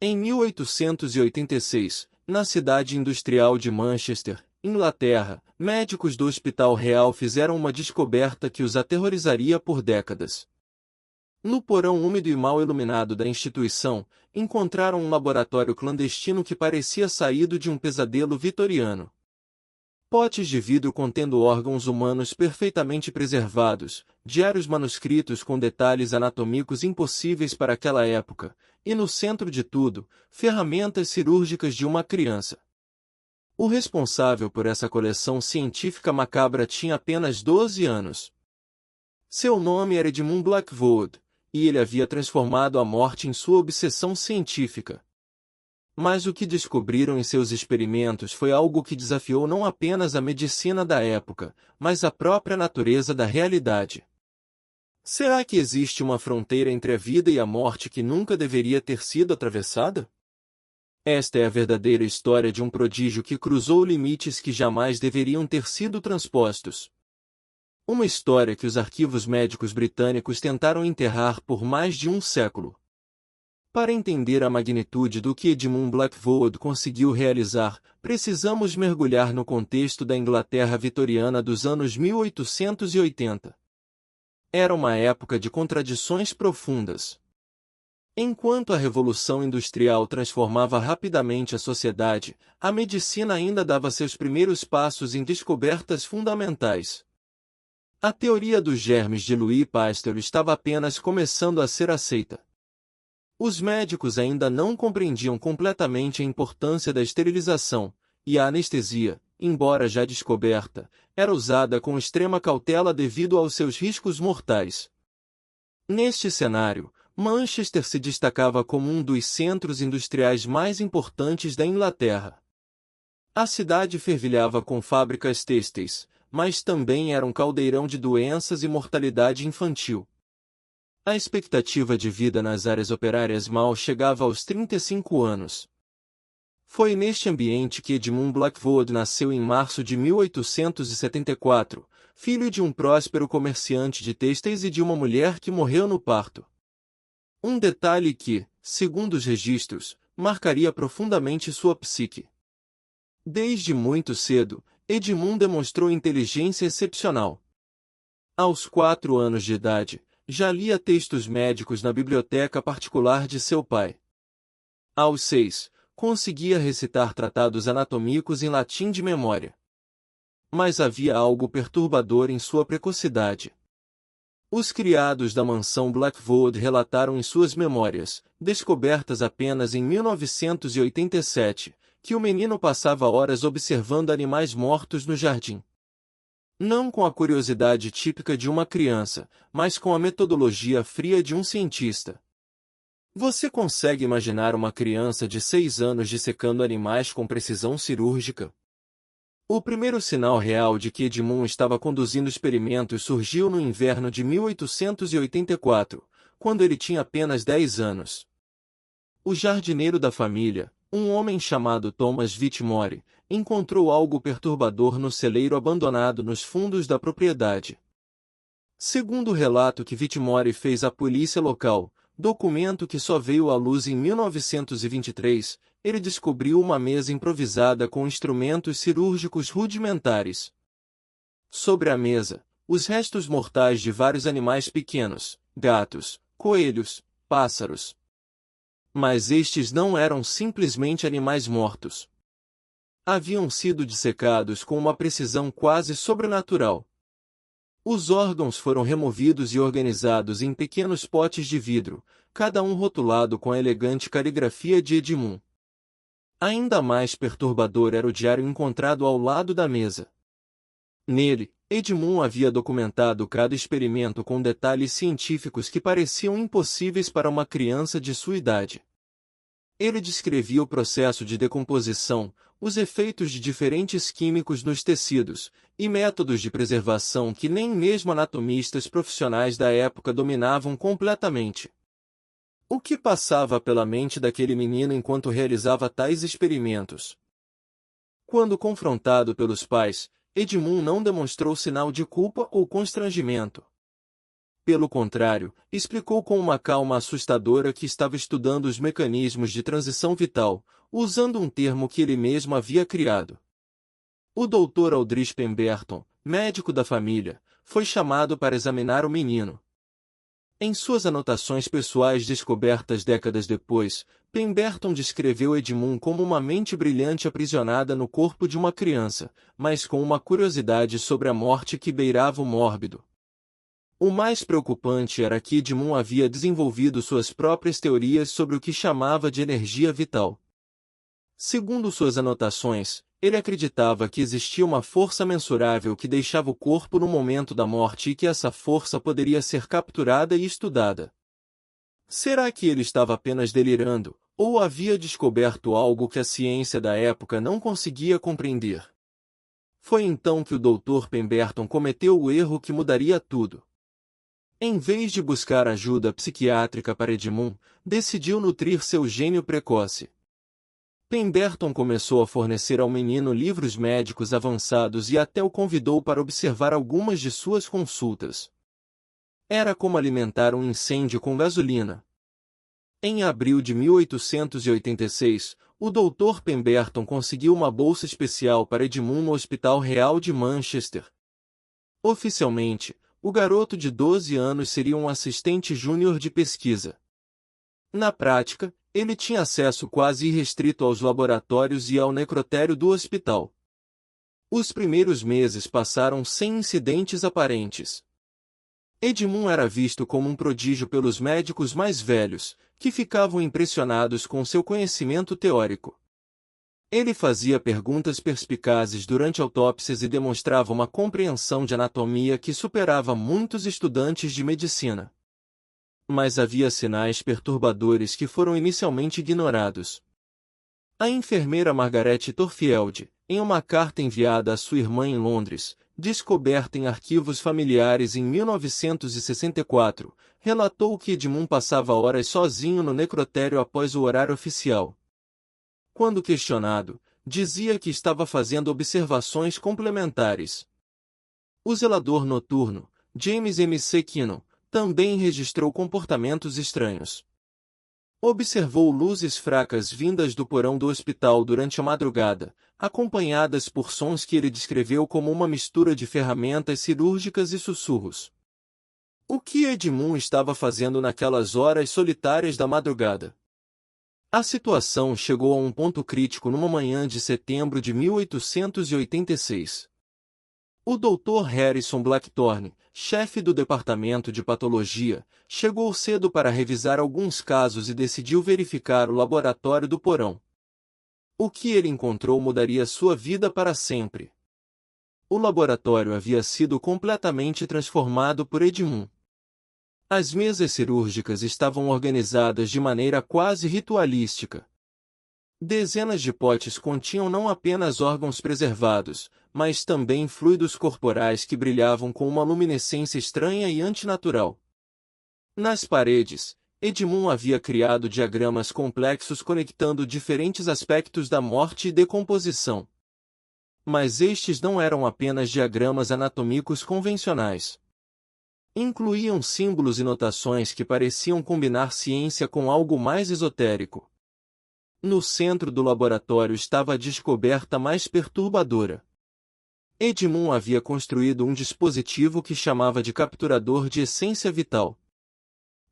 Em 1886, na cidade industrial de Manchester, Inglaterra, médicos do Hospital Real fizeram uma descoberta que os aterrorizaria por décadas. No porão úmido e mal iluminado da instituição, encontraram um laboratório clandestino que parecia saído de um pesadelo vitoriano. Potes de vidro contendo órgãos humanos perfeitamente preservados, diários manuscritos com detalhes anatômicos impossíveis para aquela época, e no centro de tudo, ferramentas cirúrgicas de uma criança. O responsável por essa coleção científica macabra tinha apenas 12 anos. Seu nome era Edmund Blackwood, e ele havia transformado a morte em sua obsessão científica. Mas o que descobriram em seus experimentos foi algo que desafiou não apenas a medicina da época, mas a própria natureza da realidade. Será que existe uma fronteira entre a vida e a morte que nunca deveria ter sido atravessada? Esta é a verdadeira história de um prodígio que cruzou limites que jamais deveriam ter sido transpostos. Uma história que os arquivos médicos britânicos tentaram enterrar por mais de um século. Para entender a magnitude do que Edmund Blackwood conseguiu realizar, precisamos mergulhar no contexto da Inglaterra vitoriana dos anos 1880. Era uma época de contradições profundas. Enquanto a Revolução Industrial transformava rapidamente a sociedade, a medicina ainda dava seus primeiros passos em descobertas fundamentais. A teoria dos germes de Louis Pasteur estava apenas começando a ser aceita. Os médicos ainda não compreendiam completamente a importância da esterilização, e a anestesia, embora já descoberta, era usada com extrema cautela devido aos seus riscos mortais. Neste cenário, Manchester se destacava como um dos centros industriais mais importantes da Inglaterra. A cidade fervilhava com fábricas têxteis, mas também era um caldeirão de doenças e mortalidade infantil. A expectativa de vida nas áreas operárias mal chegava aos 35 anos. Foi neste ambiente que Edmund Blackwood nasceu em março de 1874, filho de um próspero comerciante de têxteis e de uma mulher que morreu no parto. Um detalhe que, segundo os registros, marcaria profundamente sua psique. Desde muito cedo, Edmund demonstrou inteligência excepcional. Aos 4 anos de idade, já lia textos médicos na biblioteca particular de seu pai. Aos 6, conseguia recitar tratados anatômicos em latim de memória. Mas havia algo perturbador em sua precocidade. Os criados da mansão Blackwood relataram em suas memórias, descobertas apenas em 1987, que o menino passava horas observando animais mortos no jardim. Não com a curiosidade típica de uma criança, mas com a metodologia fria de um cientista. Você consegue imaginar uma criança de 6 anos dissecando animais com precisão cirúrgica? O primeiro sinal real de que Edmund estava conduzindo experimentos surgiu no inverno de 1884, quando ele tinha apenas 10 anos. O jardineiro da família, um homem chamado Thomas Whitmore, encontrou algo perturbador no celeiro abandonado nos fundos da propriedade. Segundo o relato que Whitmore fez à polícia local, documento que só veio à luz em 1923, ele descobriu uma mesa improvisada com instrumentos cirúrgicos rudimentares. Sobre a mesa, os restos mortais de vários animais pequenos, gatos, coelhos, pássaros. Mas estes não eram simplesmente animais mortos. Haviam sido dissecados com uma precisão quase sobrenatural. Os órgãos foram removidos e organizados em pequenos potes de vidro, cada um rotulado com a elegante caligrafia de Edmund. Ainda mais perturbador era o diário encontrado ao lado da mesa. Nele, Edmund havia documentado cada experimento com detalhes científicos que pareciam impossíveis para uma criança de sua idade. Ele descrevia o processo de decomposição, os efeitos de diferentes químicos nos tecidos, e métodos de preservação que nem mesmo anatomistas profissionais da época dominavam completamente. O que passava pela mente daquele menino enquanto realizava tais experimentos? Quando confrontado pelos pais, Edmund não demonstrou sinal de culpa ou constrangimento. pelo contrário, explicou com uma calma assustadora que estava estudando os mecanismos de transição vital, usando um termo que ele mesmo havia criado. O Dr. Aldrich Pemberton, médico da família, foi chamado para examinar o menino. Em suas anotações pessoais descobertas décadas depois, Pemberton descreveu Edmund como uma mente brilhante aprisionada no corpo de uma criança, mas com uma curiosidade sobre a morte que beirava o mórbido. O mais preocupante era que Edmund havia desenvolvido suas próprias teorias sobre o que chamava de energia vital. Segundo suas anotações, ele acreditava que existia uma força mensurável que deixava o corpo no momento da morte e que essa força poderia ser capturada e estudada. Será que ele estava apenas delirando, ou havia descoberto algo que a ciência da época não conseguia compreender? Foi então que o Dr. Pemberton cometeu o erro que mudaria tudo. Em vez de buscar ajuda psiquiátrica para Edmund, decidiu nutrir seu gênio precoce. Pemberton começou a fornecer ao menino livros médicos avançados e até o convidou para observar algumas de suas consultas. Era como alimentar um incêndio com gasolina. Em abril de 1886, o Dr. Pemberton conseguiu uma bolsa especial para Edmund no Hospital Real de Manchester. Oficialmente, o garoto de 12 anos seria um assistente júnior de pesquisa. Na prática, ele tinha acesso quase irrestrito aos laboratórios e ao necrotério do hospital. Os primeiros meses passaram sem incidentes aparentes. Edmund era visto como um prodígio pelos médicos mais velhos, que ficavam impressionados com seu conhecimento teórico. Ele fazia perguntas perspicazes durante autópsias e demonstrava uma compreensão de anatomia que superava muitos estudantes de medicina. Mas havia sinais perturbadores que foram inicialmente ignorados. A enfermeira Margaret Thorfield, em uma carta enviada à sua irmã em Londres, descoberta em arquivos familiares em 1964, relatou que Edmund passava horas sozinho no necrotério após o horário oficial. Quando questionado, dizia que estava fazendo observações complementares. O zelador noturno, James M. C. Kinnon, também registrou comportamentos estranhos. Observou luzes fracas vindas do porão do hospital durante a madrugada, acompanhadas por sons que ele descreveu como uma mistura de ferramentas cirúrgicas e sussurros. O que Edmund estava fazendo naquelas horas solitárias da madrugada? A situação chegou a um ponto crítico numa manhã de setembro de 1886. O Dr. Harrison Blackthorne, chefe do departamento de patologia, chegou cedo para revisar alguns casos e decidiu verificar o laboratório do porão. O que ele encontrou mudaria sua vida para sempre. O laboratório havia sido completamente transformado por Edmund. As mesas cirúrgicas estavam organizadas de maneira quase ritualística. Dezenas de potes continham não apenas órgãos preservados, mas também fluidos corporais que brilhavam com uma luminescência estranha e antinatural. Nas paredes, Edmund havia criado diagramas complexos conectando diferentes aspectos da morte e decomposição. Mas estes não eram apenas diagramas anatômicos convencionais. Incluíam símbolos e notações que pareciam combinar ciência com algo mais esotérico. No centro do laboratório estava a descoberta mais perturbadora. Edmund havia construído um dispositivo que chamava de capturador de essência vital.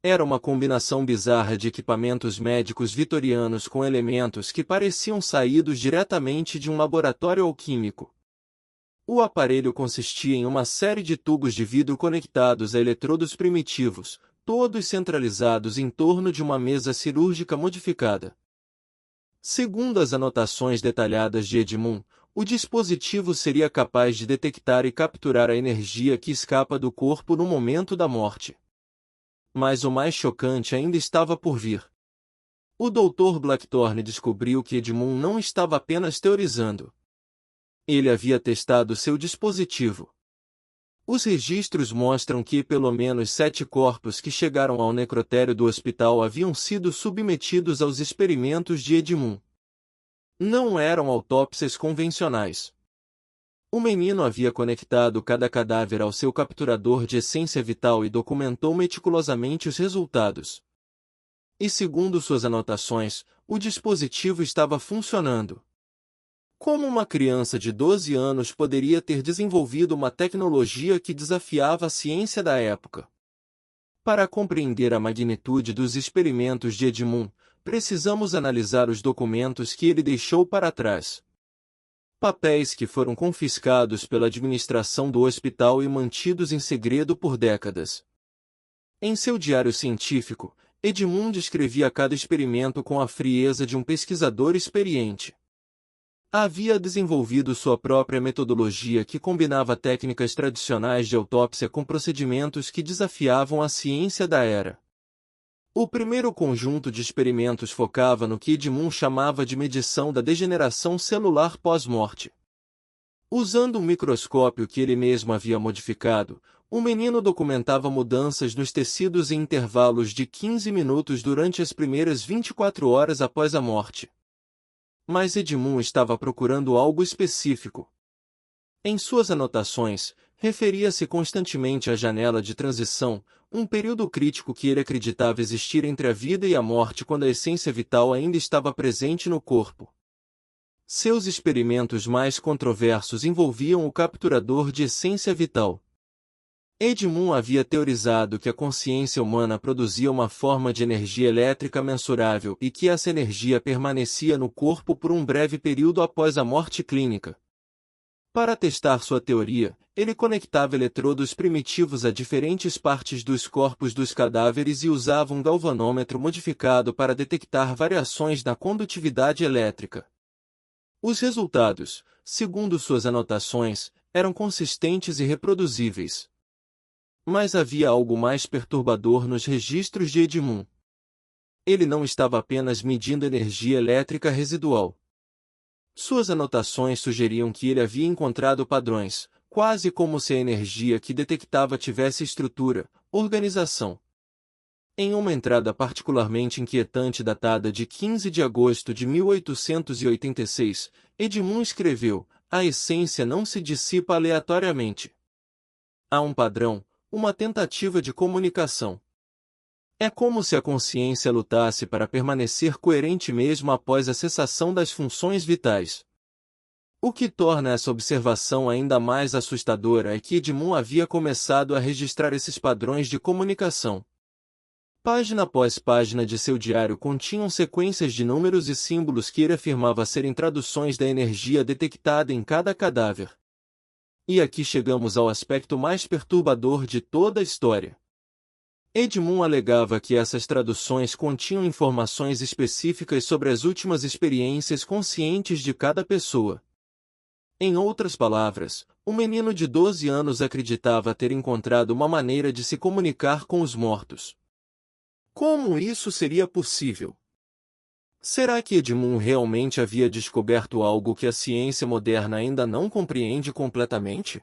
Era uma combinação bizarra de equipamentos médicos vitorianos com elementos que pareciam saídos diretamente de um laboratório alquímico. O aparelho consistia em uma série de tubos de vidro conectados a eletrodos primitivos, todos centralizados em torno de uma mesa cirúrgica modificada. Segundo as anotações detalhadas de Edmund, o dispositivo seria capaz de detectar e capturar a energia que escapa do corpo no momento da morte. Mas o mais chocante ainda estava por vir. O Dr. Blackthorne descobriu que Edmund não estava apenas teorizando. Ele havia testado seu dispositivo. Os registros mostram que pelo menos 7 corpos que chegaram ao necrotério do hospital haviam sido submetidos aos experimentos de Edmund. Não eram autópsias convencionais. O menino havia conectado cada cadáver ao seu capturador de essência vital e documentou meticulosamente os resultados. E segundo suas anotações, o dispositivo estava funcionando. Como uma criança de 12 anos poderia ter desenvolvido uma tecnologia que desafiava a ciência da época? Para compreender a magnitude dos experimentos de Edmund, precisamos analisar os documentos que ele deixou para trás. Papéis que foram confiscados pela administração do hospital e mantidos em segredo por décadas. Em seu diário científico, Edmund descrevia cada experimento com a frieza de um pesquisador experiente. Havia desenvolvido sua própria metodologia que combinava técnicas tradicionais de autópsia com procedimentos que desafiavam a ciência da era. O primeiro conjunto de experimentos focava no que Edmund chamava de medição da degeneração celular pós-morte. Usando um microscópio que ele mesmo havia modificado, o menino documentava mudanças nos tecidos em intervalos de 15 minutos durante as primeiras 24 horas após a morte. Mas Edmund estava procurando algo específico. Em suas anotações, referia-se constantemente à janela de transição, um período crítico que ele acreditava existir entre a vida e a morte quando a essência vital ainda estava presente no corpo. Seus experimentos mais controversos envolviam o capturador de essência vital. Edmund havia teorizado que a consciência humana produzia uma forma de energia elétrica mensurável e que essa energia permanecia no corpo por um breve período após a morte clínica. Para testar sua teoria, ele conectava eletrodos primitivos a diferentes partes dos corpos dos cadáveres e usava um galvanômetro modificado para detectar variações na condutividade elétrica. Os resultados, segundo suas anotações, eram consistentes e reproduzíveis. Mas havia algo mais perturbador nos registros de Edmund. Ele não estava apenas medindo energia elétrica residual. Suas anotações sugeriam que ele havia encontrado padrões, quase como se a energia que detectava tivesse estrutura, organização. Em uma entrada particularmente inquietante datada de 15 de agosto de 1886, Edmund escreveu: "A essência não se dissipa aleatoriamente. Há um padrão, uma tentativa de comunicação. É como se a consciência lutasse para permanecer coerente mesmo após a cessação das funções vitais." O que torna essa observação ainda mais assustadora é que Edmund havia começado a registrar esses padrões de comunicação. Página após página de seu diário continham sequências de números e símbolos que ele afirmava serem traduções da energia detectada em cada cadáver. E aqui chegamos ao aspecto mais perturbador de toda a história. Edmund alegava que essas traduções continham informações específicas sobre as últimas experiências conscientes de cada pessoa. Em outras palavras, o menino de 12 anos acreditava ter encontrado uma maneira de se comunicar com os mortos. Como isso seria possível? Será que Edmund realmente havia descoberto algo que a ciência moderna ainda não compreende completamente?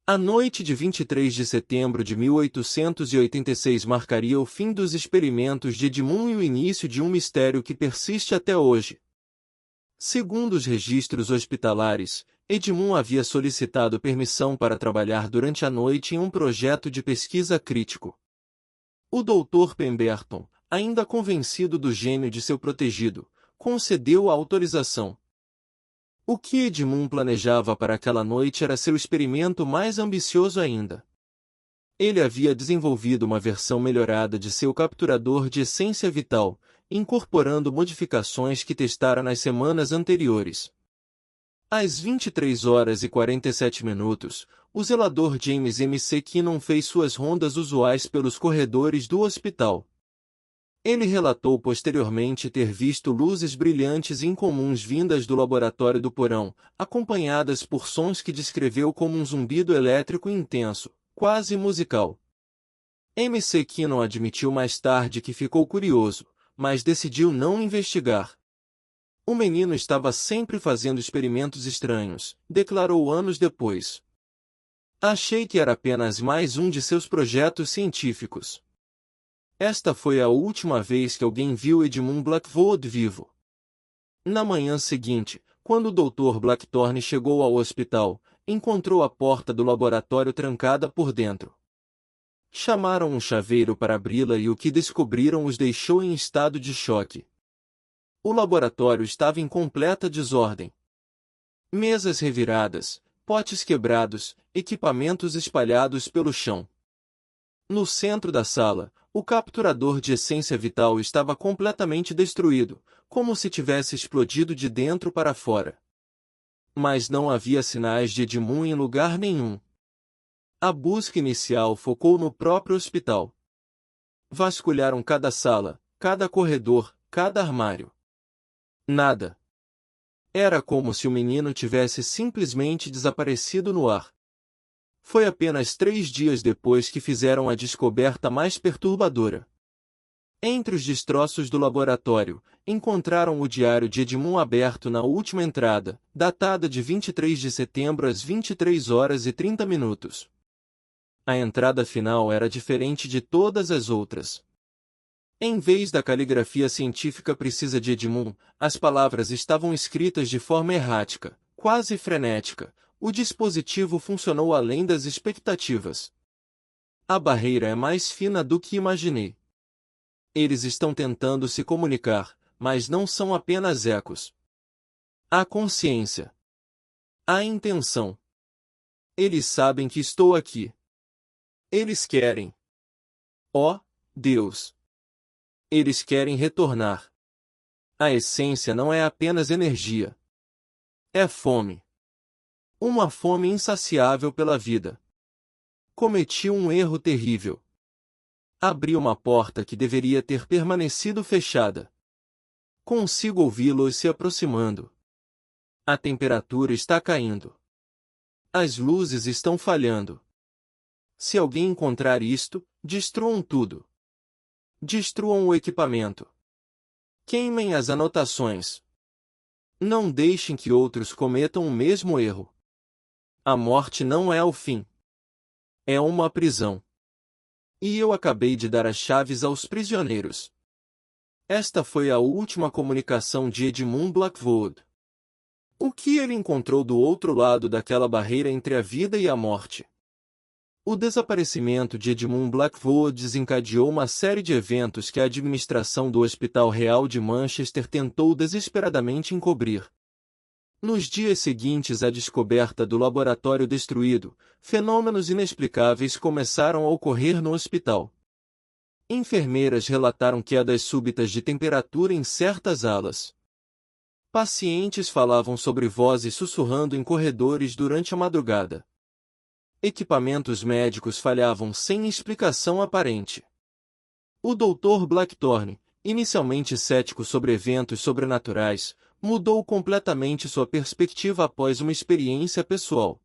A noite de 23 de setembro de 1886 marcaria o fim dos experimentos de Edmund e o início de um mistério que persiste até hoje. Segundo os registros hospitalares, Edmund havia solicitado permissão para trabalhar durante a noite em um projeto de pesquisa crítico. O Dr. Pemberton, ainda convencido do gênio de seu protegido, concedeu a autorização. O que Edmund planejava para aquela noite era seu experimento mais ambicioso ainda. Ele havia desenvolvido uma versão melhorada de seu capturador de essência vital, incorporando modificações que testara nas semanas anteriores. Às 23 horas e 47 minutos, o zelador James M. C. Kinnon fez suas rondas usuais pelos corredores do hospital. Ele relatou posteriormente ter visto luzes brilhantes incomuns vindas do laboratório do porão, acompanhadas por sons que descreveu como um zumbido elétrico intenso, quase musical. M. C. Kinnon admitiu mais tarde que ficou curioso, mas decidiu não investigar. O menino estava sempre fazendo experimentos estranhos, declarou anos depois. Achei que era apenas mais um de seus projetos científicos. Esta foi a última vez que alguém viu Edmund Blackwood vivo. Na manhã seguinte, Quando o Dr. Blackthorne chegou ao hospital, encontrou a porta do laboratório trancada por dentro. Chamaram um chaveiro para abri-la e o que descobriram os deixou em estado de choque. O laboratório estava em completa desordem. Mesas reviradas, potes quebrados, equipamentos espalhados pelo chão. No centro da sala, o capturador de essência vital estava completamente destruído, como se tivesse explodido de dentro para fora. Mas não havia sinais de Edmund em lugar nenhum. A busca inicial focou no próprio hospital. Vasculharam cada sala, cada corredor, cada armário. Nada. Era como se o menino tivesse simplesmente desaparecido no ar. Foi apenas 3 dias depois que fizeram a descoberta mais perturbadora. Entre os destroços do laboratório, encontraram o diário de Edmund aberto na última entrada, datada de 23 de setembro às 23h30. A entrada final era diferente de todas as outras. Em vez da caligrafia científica precisa de Edmund, as palavras estavam escritas de forma errática, quase frenética. O dispositivo funcionou além das expectativas. A barreira é mais fina do que imaginei. Eles estão tentando se comunicar, mas não são apenas ecos. Há consciência. Há intenção. Eles sabem que estou aqui. Eles querem. Ó, Deus! Eles querem retornar. A essência não é apenas energia. É fome. Uma fome insaciável pela vida. Cometi um erro terrível. Abri uma porta que deveria ter permanecido fechada. Consigo ouvi-los se aproximando. A temperatura está caindo. As luzes estão falhando. Se alguém encontrar isto, destruam tudo. Destruam o equipamento. Queimem as anotações. Não deixem que outros cometam o mesmo erro. A morte não é o fim. É uma prisão. E eu acabei de dar as chaves aos prisioneiros. Esta foi a última comunicação de Edmund Blackwood. O que ele encontrou do outro lado daquela barreira entre a vida e a morte? O desaparecimento de Edmund Blackwood desencadeou uma série de eventos que a administração do Hospital Real de Manchester tentou desesperadamente encobrir. Nos dias seguintes à descoberta do laboratório destruído, fenômenos inexplicáveis começaram a ocorrer no hospital. Enfermeiras relataram quedas súbitas de temperatura em certas alas. Pacientes falavam sobre vozes sussurrando em corredores durante a madrugada. Equipamentos médicos falhavam sem explicação aparente. O Dr. Blackthorne, inicialmente cético sobre eventos sobrenaturais, mudou completamente sua perspectiva após uma experiência pessoal.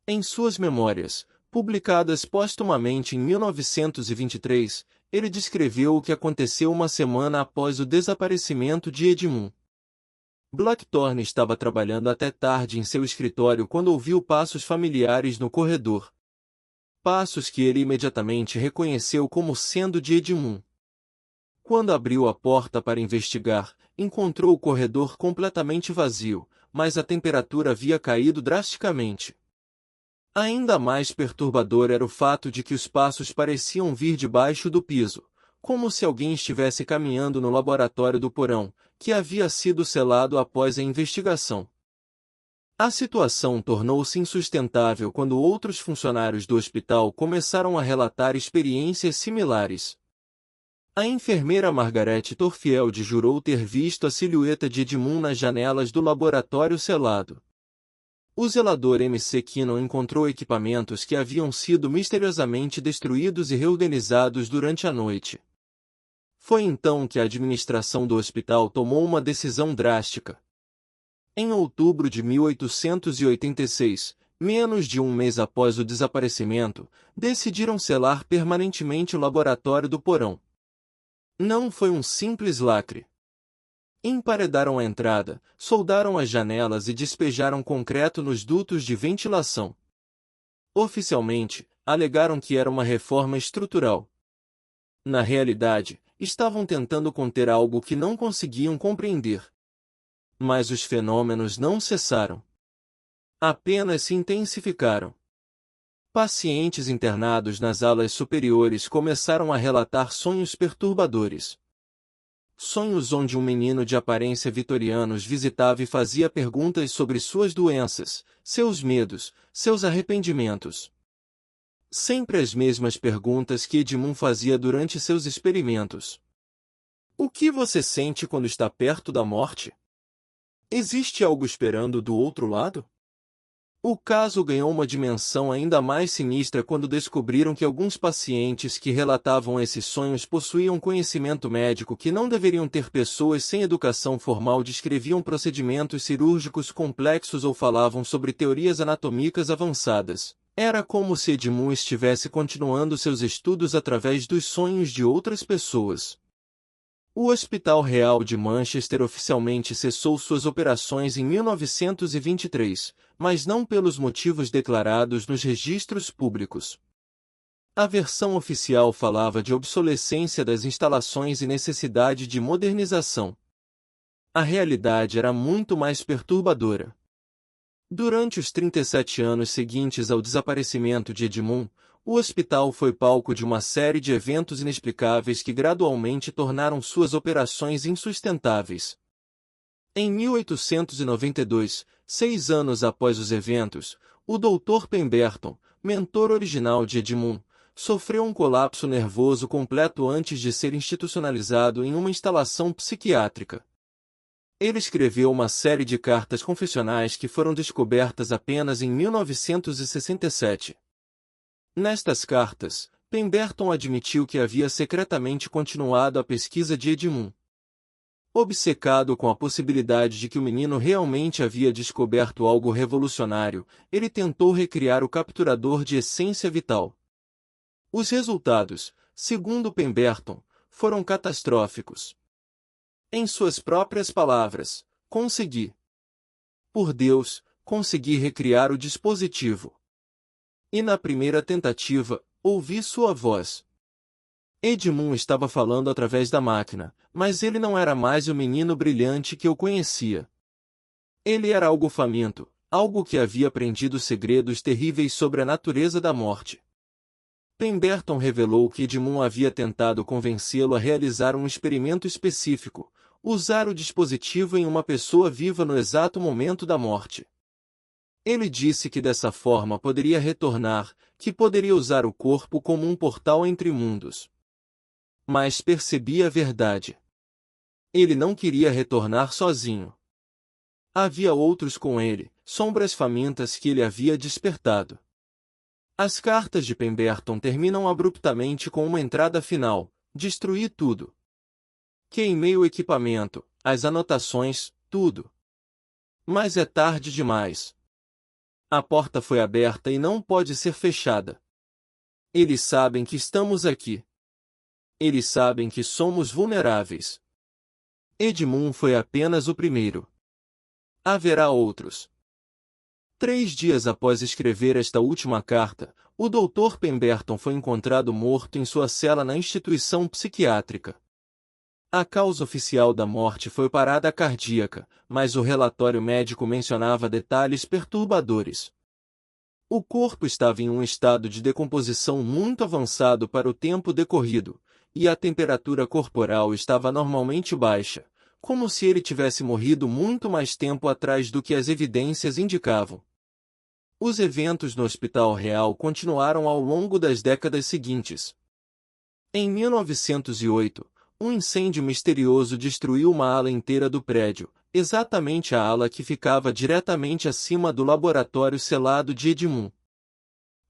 Em suas memórias, publicadas póstumamente em 1923, ele descreveu o que aconteceu uma semana após o desaparecimento de Edmund. Blackthorne estava trabalhando até tarde em seu escritório quando ouviu passos familiares no corredor. Passos que ele imediatamente reconheceu como sendo de Edmund. Quando abriu a porta para investigar, encontrou o corredor completamente vazio, mas a temperatura havia caído drasticamente. Ainda mais perturbador era o fato de que os passos pareciam vir debaixo do piso, como se alguém estivesse caminhando no laboratório do porão, que havia sido selado após a investigação. A situação tornou-se insustentável quando outros funcionários do hospital começaram a relatar experiências similares. A enfermeira Margaret Torfield jurou ter visto a silhueta de Edmund nas janelas do laboratório selado. O zelador M.C. Kinnon encontrou equipamentos que haviam sido misteriosamente destruídos e reorganizados durante a noite. Foi então que a administração do hospital tomou uma decisão drástica. Em outubro de 1886, menos de um mês após o desaparecimento, decidiram selar permanentemente o laboratório do porão. Não foi um simples lacre. Emparedaram a entrada, soldaram as janelas e despejaram concreto nos dutos de ventilação. Oficialmente, alegaram que era uma reforma estrutural. Na realidade, estavam tentando conter algo que não conseguiam compreender. Mas os fenômenos não cessaram. Apenas se intensificaram. Pacientes internados nas alas superiores começaram a relatar sonhos perturbadores. Sonhos onde um menino de aparência vitoriana os visitava e fazia perguntas sobre suas doenças, seus medos, seus arrependimentos. Sempre as mesmas perguntas que Edmund fazia durante seus experimentos. O que você sente quando está perto da morte? Existe algo esperando do outro lado? O caso ganhou uma dimensão ainda mais sinistra quando descobriram que alguns pacientes que relatavam esses sonhos possuíam conhecimento médico que não deveriam ter. Pessoas sem educação formal descreviam procedimentos cirúrgicos complexos ou falavam sobre teorias anatômicas avançadas. Era como se Edmund estivesse continuando seus estudos através dos sonhos de outras pessoas. O Hospital Real de Manchester oficialmente cessou suas operações em 1923, mas não pelos motivos declarados nos registros públicos. A versão oficial falava de obsolescência das instalações e necessidade de modernização. A realidade era muito mais perturbadora. Durante os 37 anos seguintes ao desaparecimento de Edmund, o hospital foi palco de uma série de eventos inexplicáveis que gradualmente tornaram suas operações insustentáveis. Em 1892, 6 anos após os eventos, o Dr. Pemberton, mentor original de Edmund, sofreu um colapso nervoso completo antes de ser institucionalizado em uma instalação psiquiátrica. Ele escreveu uma série de cartas confessionais que foram descobertas apenas em 1967. Nestas cartas, Pemberton admitiu que havia secretamente continuado a pesquisa de Edmund. Obcecado com a possibilidade de que o menino realmente havia descoberto algo revolucionário, ele tentou recriar o capturador de essência vital. Os resultados, segundo Pemberton, foram catastróficos. Em suas próprias palavras, consegui. Por Deus, consegui recriar o dispositivo. E na primeira tentativa, ouvi sua voz. Edmund estava falando através da máquina, mas ele não era mais o menino brilhante que eu conhecia. Ele era algo faminto, algo que havia aprendido segredos terríveis sobre a natureza da morte. Pemberton revelou que Edmund havia tentado convencê-lo a realizar um experimento específico, usar o dispositivo em uma pessoa viva no exato momento da morte. Ele disse que dessa forma poderia retornar, que poderia usar o corpo como um portal entre mundos. Mas percebi a verdade. Ele não queria retornar sozinho. Havia outros com ele, sombras famintas que ele havia despertado. As cartas de Pemberton terminam abruptamente com uma entrada final: destruí tudo. Queimei o equipamento, as anotações, tudo. Mas é tarde demais. A porta foi aberta e não pode ser fechada. Eles sabem que estamos aqui. Eles sabem que somos vulneráveis. Edmund foi apenas o primeiro. Haverá outros. 3 dias após escrever esta última carta, o Dr. Pemberton foi encontrado morto em sua cela na instituição psiquiátrica. A causa oficial da morte foi parada cardíaca, mas o relatório médico mencionava detalhes perturbadores. O corpo estava em um estado de decomposição muito avançado para o tempo decorrido, e a temperatura corporal estava normalmente baixa, como se ele tivesse morrido muito mais tempo atrás do que as evidências indicavam. Os eventos no Hospital Real continuaram ao longo das décadas seguintes. Em 1908, um incêndio misterioso destruiu uma ala inteira do prédio, exatamente a ala que ficava diretamente acima do laboratório selado de Edmund.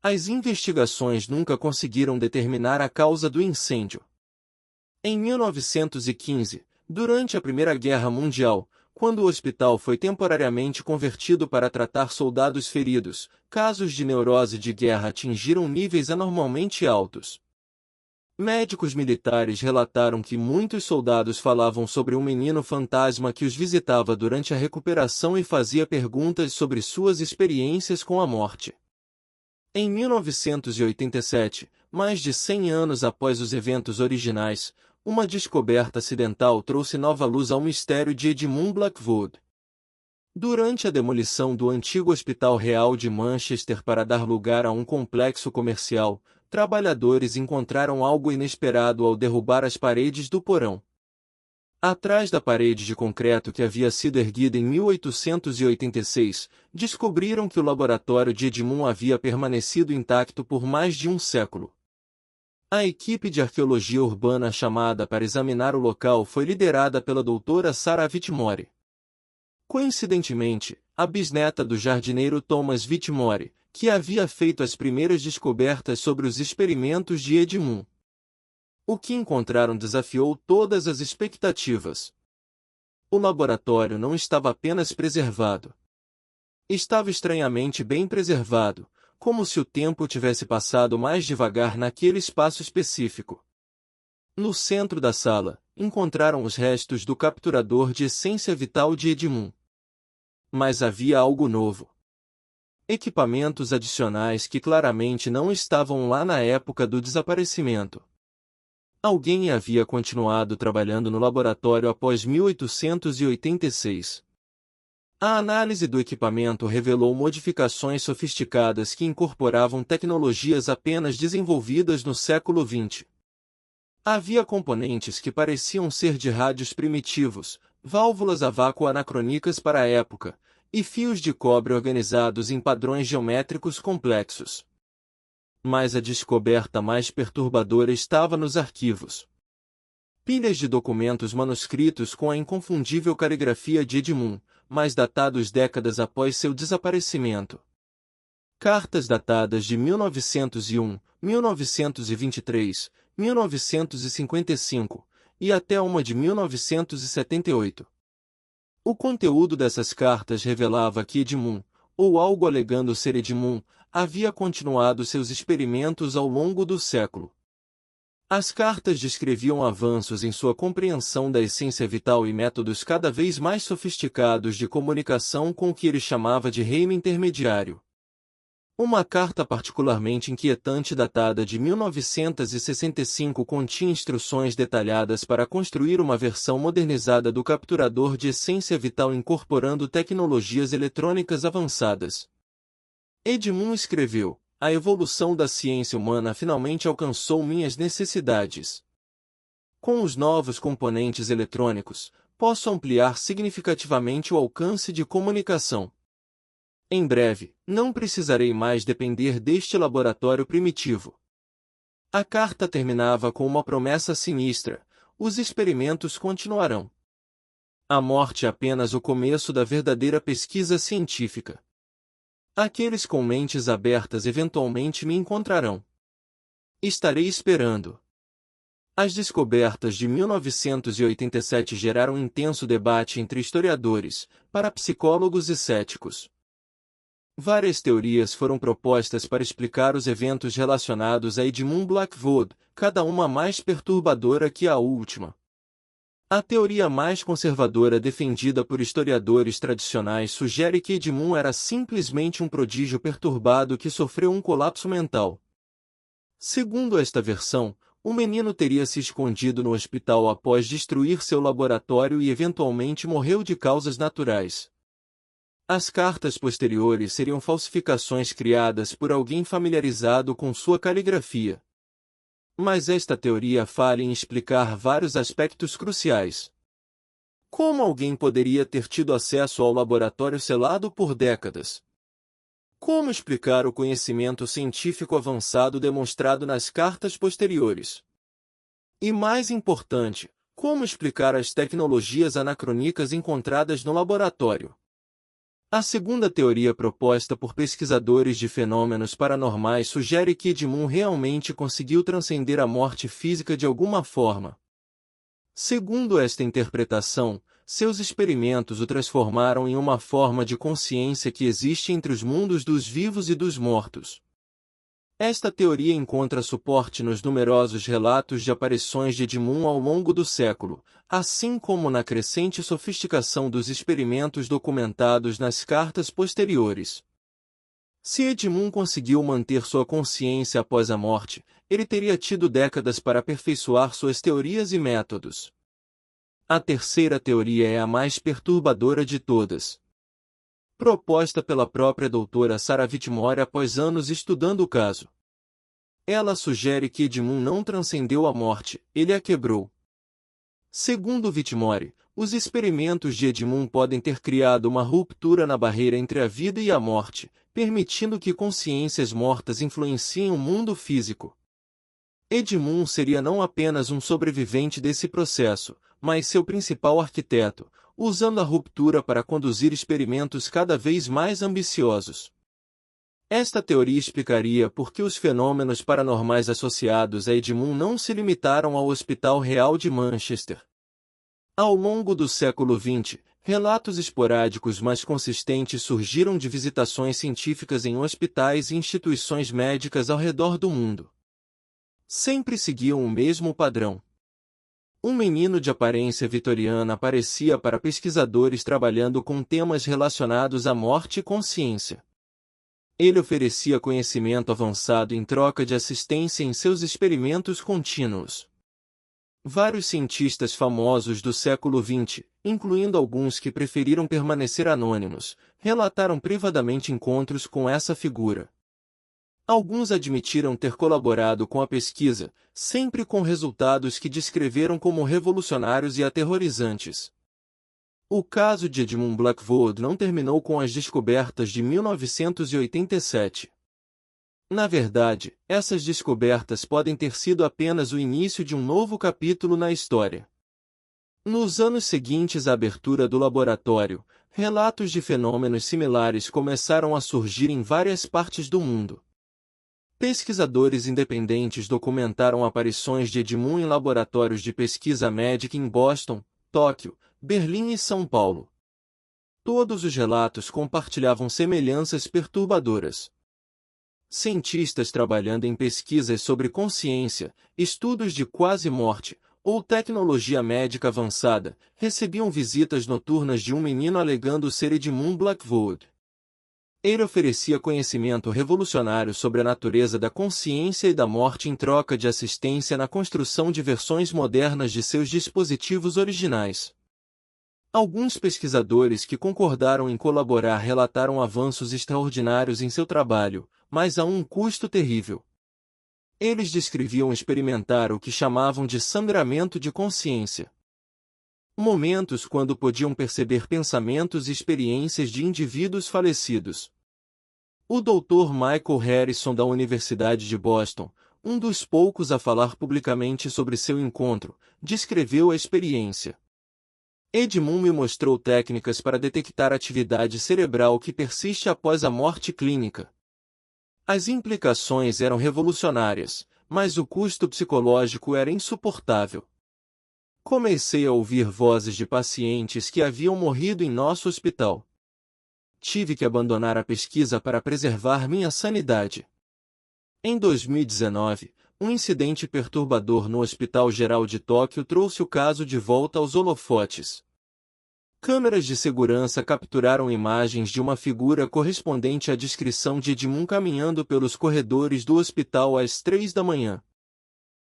As investigações nunca conseguiram determinar a causa do incêndio. Em 1915, durante a Primeira Guerra Mundial, quando o hospital foi temporariamente convertido para tratar soldados feridos, casos de neurose de guerra atingiram níveis anormalmente altos. Médicos militares relataram que muitos soldados falavam sobre um menino fantasma que os visitava durante a recuperação e fazia perguntas sobre suas experiências com a morte. Em 1987, mais de 100 anos após os eventos originais, uma descoberta acidental trouxe nova luz ao mistério de Edmund Blackwood. Durante a demolição do antigo Hospital Real de Manchester para dar lugar a um complexo comercial, trabalhadores encontraram algo inesperado ao derrubar as paredes do porão. Atrás da parede de concreto que havia sido erguida em 1886, descobriram que o laboratório de Edmund havia permanecido intacto por mais de um século. A equipe de arqueologia urbana chamada para examinar o local foi liderada pela doutora Sarah Whitmore. Coincidentemente, a bisneta do jardineiro Thomas Whitmore, que havia feito as primeiras descobertas sobre os experimentos de Edmund. O que encontraram desafiou todas as expectativas. O laboratório não estava apenas preservado. Estava estranhamente bem preservado, como se o tempo tivesse passado mais devagar naquele espaço específico. No centro da sala, encontraram os restos do capturador de essência vital de Edmund. Mas havia algo novo. Equipamentos adicionais que claramente não estavam lá na época do desaparecimento. Alguém havia continuado trabalhando no laboratório após 1886. A análise do equipamento revelou modificações sofisticadas que incorporavam tecnologias apenas desenvolvidas no século XX. Havia componentes que pareciam ser de rádios primitivos, válvulas a vácuo anacrônicas para a época, e fios de cobre organizados em padrões geométricos complexos. Mas a descoberta mais perturbadora estava nos arquivos. Pilhas de documentos manuscritos com a inconfundível caligrafia de Edmund, mas datados décadas após seu desaparecimento. Cartas datadas de 1901, 1923, 1955, e até uma de 1978. O conteúdo dessas cartas revelava que Edmund, ou algo alegando ser Edmund, havia continuado seus experimentos ao longo do século. As cartas descreviam avanços em sua compreensão da essência vital e métodos cada vez mais sofisticados de comunicação com o que ele chamava de reino intermediário. Uma carta particularmente inquietante datada de 1965 continha instruções detalhadas para construir uma versão modernizada do capturador de essência vital incorporando tecnologias eletrônicas avançadas. Edmund escreveu: "A evolução da ciência humana finalmente alcançou minhas necessidades. Com os novos componentes eletrônicos, posso ampliar significativamente o alcance de comunicação. Em breve, não precisarei mais depender deste laboratório primitivo." A carta terminava com uma promessa sinistra: os experimentos continuarão. A morte é apenas o começo da verdadeira pesquisa científica. Aqueles com mentes abertas eventualmente me encontrarão. Estarei esperando. As descobertas de 1987 geraram um intenso debate entre historiadores, parapsicólogos e céticos. Várias teorias foram propostas para explicar os eventos relacionados a Edmund Blackwood, cada uma mais perturbadora que a última. A teoria mais conservadora defendida por historiadores tradicionais sugere que Edmund era simplesmente um prodígio perturbado que sofreu um colapso mental. Segundo esta versão, o menino teria se escondido no hospital após destruir seu laboratório e eventualmente morreu de causas naturais. As cartas posteriores seriam falsificações criadas por alguém familiarizado com sua caligrafia. Mas esta teoria falha em explicar vários aspectos cruciais. Como alguém poderia ter tido acesso ao laboratório selado por décadas? Como explicar o conhecimento científico avançado demonstrado nas cartas posteriores? E mais importante, como explicar as tecnologias anacrônicas encontradas no laboratório? A segunda teoria proposta por pesquisadores de fenômenos paranormais sugere que Edmund realmente conseguiu transcender a morte física de alguma forma. Segundo esta interpretação, seus experimentos o transformaram em uma forma de consciência que existe entre os mundos dos vivos e dos mortos. Esta teoria encontra suporte nos numerosos relatos de aparições de Edmund ao longo do século, assim como na crescente sofisticação dos experimentos documentados nas cartas posteriores. Se Edmund conseguiu manter sua consciência após a morte, ele teria tido décadas para aperfeiçoar suas teorias e métodos. A terceira teoria é a mais perturbadora de todas. proposta pela própria doutora Sarah Whitmore após anos estudando o caso. Ela sugere que Edmund não transcendeu a morte, ele a quebrou. Segundo Whitmore, os experimentos de Edmund podem ter criado uma ruptura na barreira entre a vida e a morte, permitindo que consciências mortas influenciem o mundo físico. Edmund seria não apenas um sobrevivente desse processo, mas seu principal arquiteto, usando a ruptura para conduzir experimentos cada vez mais ambiciosos. Esta teoria explicaria por que os fenômenos paranormais associados a Edmund não se limitaram ao Hospital Real de Manchester. Ao longo do século XX, relatos esporádicos mais consistentes surgiram de visitações científicas em hospitais e instituições médicas ao redor do mundo. Sempre seguiam o mesmo padrão. Um menino de aparência vitoriana aparecia para pesquisadores trabalhando com temas relacionados à morte e consciência. Ele oferecia conhecimento avançado em troca de assistência em seus experimentos contínuos. Vários cientistas famosos do século XX, incluindo alguns que preferiram permanecer anônimos, relataram privadamente encontros com essa figura. Alguns admitiram ter colaborado com a pesquisa, sempre com resultados que descreveram como revolucionários e aterrorizantes. O caso de Edmund Blackwood não terminou com as descobertas de 1987. Na verdade, essas descobertas podem ter sido apenas o início de um novo capítulo na história. Nos anos seguintes à abertura do laboratório, relatos de fenômenos similares começaram a surgir em várias partes do mundo. Pesquisadores independentes documentaram aparições de Edmund em laboratórios de pesquisa médica em Boston, Tóquio, Berlim e São Paulo. Todos os relatos compartilhavam semelhanças perturbadoras. Cientistas trabalhando em pesquisas sobre consciência, estudos de quase-morte ou tecnologia médica avançada recebiam visitas noturnas de um menino alegando ser Edmund Blackwood. Ele oferecia conhecimento revolucionário sobre a natureza da consciência e da morte em troca de assistência na construção de versões modernas de seus dispositivos originais. Alguns pesquisadores que concordaram em colaborar relataram avanços extraordinários em seu trabalho, mas a um custo terrível. Eles descreviam experimentar o que chamavam de sangramento de consciência. Momentos quando podiam perceber pensamentos e experiências de indivíduos falecidos. O Dr. Michael Harrison da Universidade de Boston, um dos poucos a falar publicamente sobre seu encontro, descreveu a experiência. Edmund me mostrou técnicas para detectar atividade cerebral que persiste após a morte clínica. As implicações eram revolucionárias, mas o custo psicológico era insuportável. Comecei a ouvir vozes de pacientes que haviam morrido em nosso hospital. Tive que abandonar a pesquisa para preservar minha sanidade. Em 2019, um incidente perturbador no Hospital Geral de Tóquio trouxe o caso de volta aos holofotes. Câmeras de segurança capturaram imagens de uma figura correspondente à descrição de Edmund caminhando pelos corredores do hospital às 3 da manhã.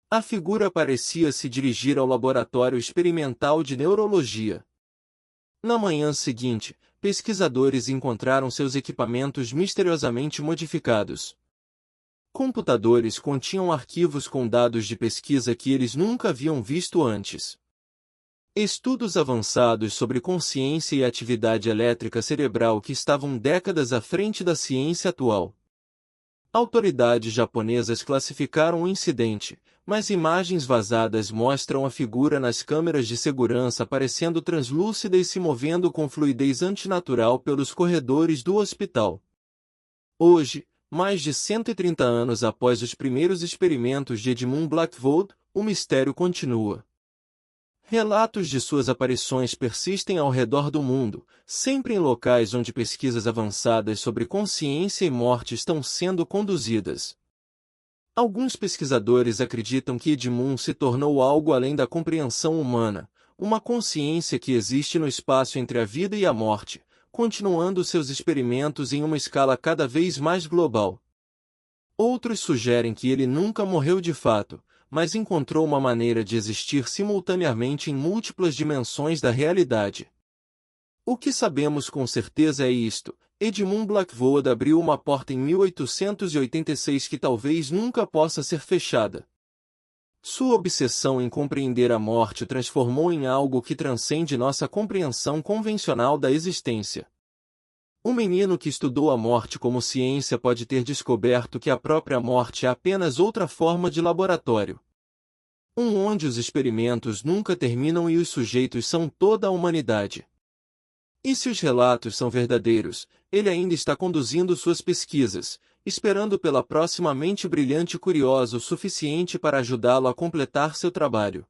A figura parecia se dirigir ao laboratório experimental de neurologia. Na manhã seguinte, pesquisadores encontraram seus equipamentos misteriosamente modificados. Computadores continham arquivos com dados de pesquisa que eles nunca haviam visto antes. Estudos avançados sobre consciência e atividade elétrica cerebral que estavam décadas à frente da ciência atual. Autoridades japonesas classificaram o incidente, mas imagens vazadas mostram a figura nas câmeras de segurança parecendo translúcida e se movendo com fluidez antinatural pelos corredores do hospital. Hoje, mais de 130 anos após os primeiros experimentos de Edmund Blackwood, o mistério continua. Relatos de suas aparições persistem ao redor do mundo, sempre em locais onde pesquisas avançadas sobre consciência e morte estão sendo conduzidas. Alguns pesquisadores acreditam que Edmund se tornou algo além da compreensão humana, uma consciência que existe no espaço entre a vida e a morte, continuando seus experimentos em uma escala cada vez mais global. Outros sugerem que ele nunca morreu de fato, mas encontrou uma maneira de existir simultaneamente em múltiplas dimensões da realidade. O que sabemos com certeza é isto: Edmund Blackwood abriu uma porta em 1886 que talvez nunca possa ser fechada. Sua obsessão em compreender a morte o transformou em algo que transcende nossa compreensão convencional da existência. Um menino que estudou a morte como ciência pode ter descoberto que a própria morte é apenas outra forma de laboratório. Onde os experimentos nunca terminam e os sujeitos são toda a humanidade. E se os relatos são verdadeiros, ele ainda está conduzindo suas pesquisas, esperando pela próxima mente brilhante e curiosa o suficiente para ajudá-lo a completar seu trabalho.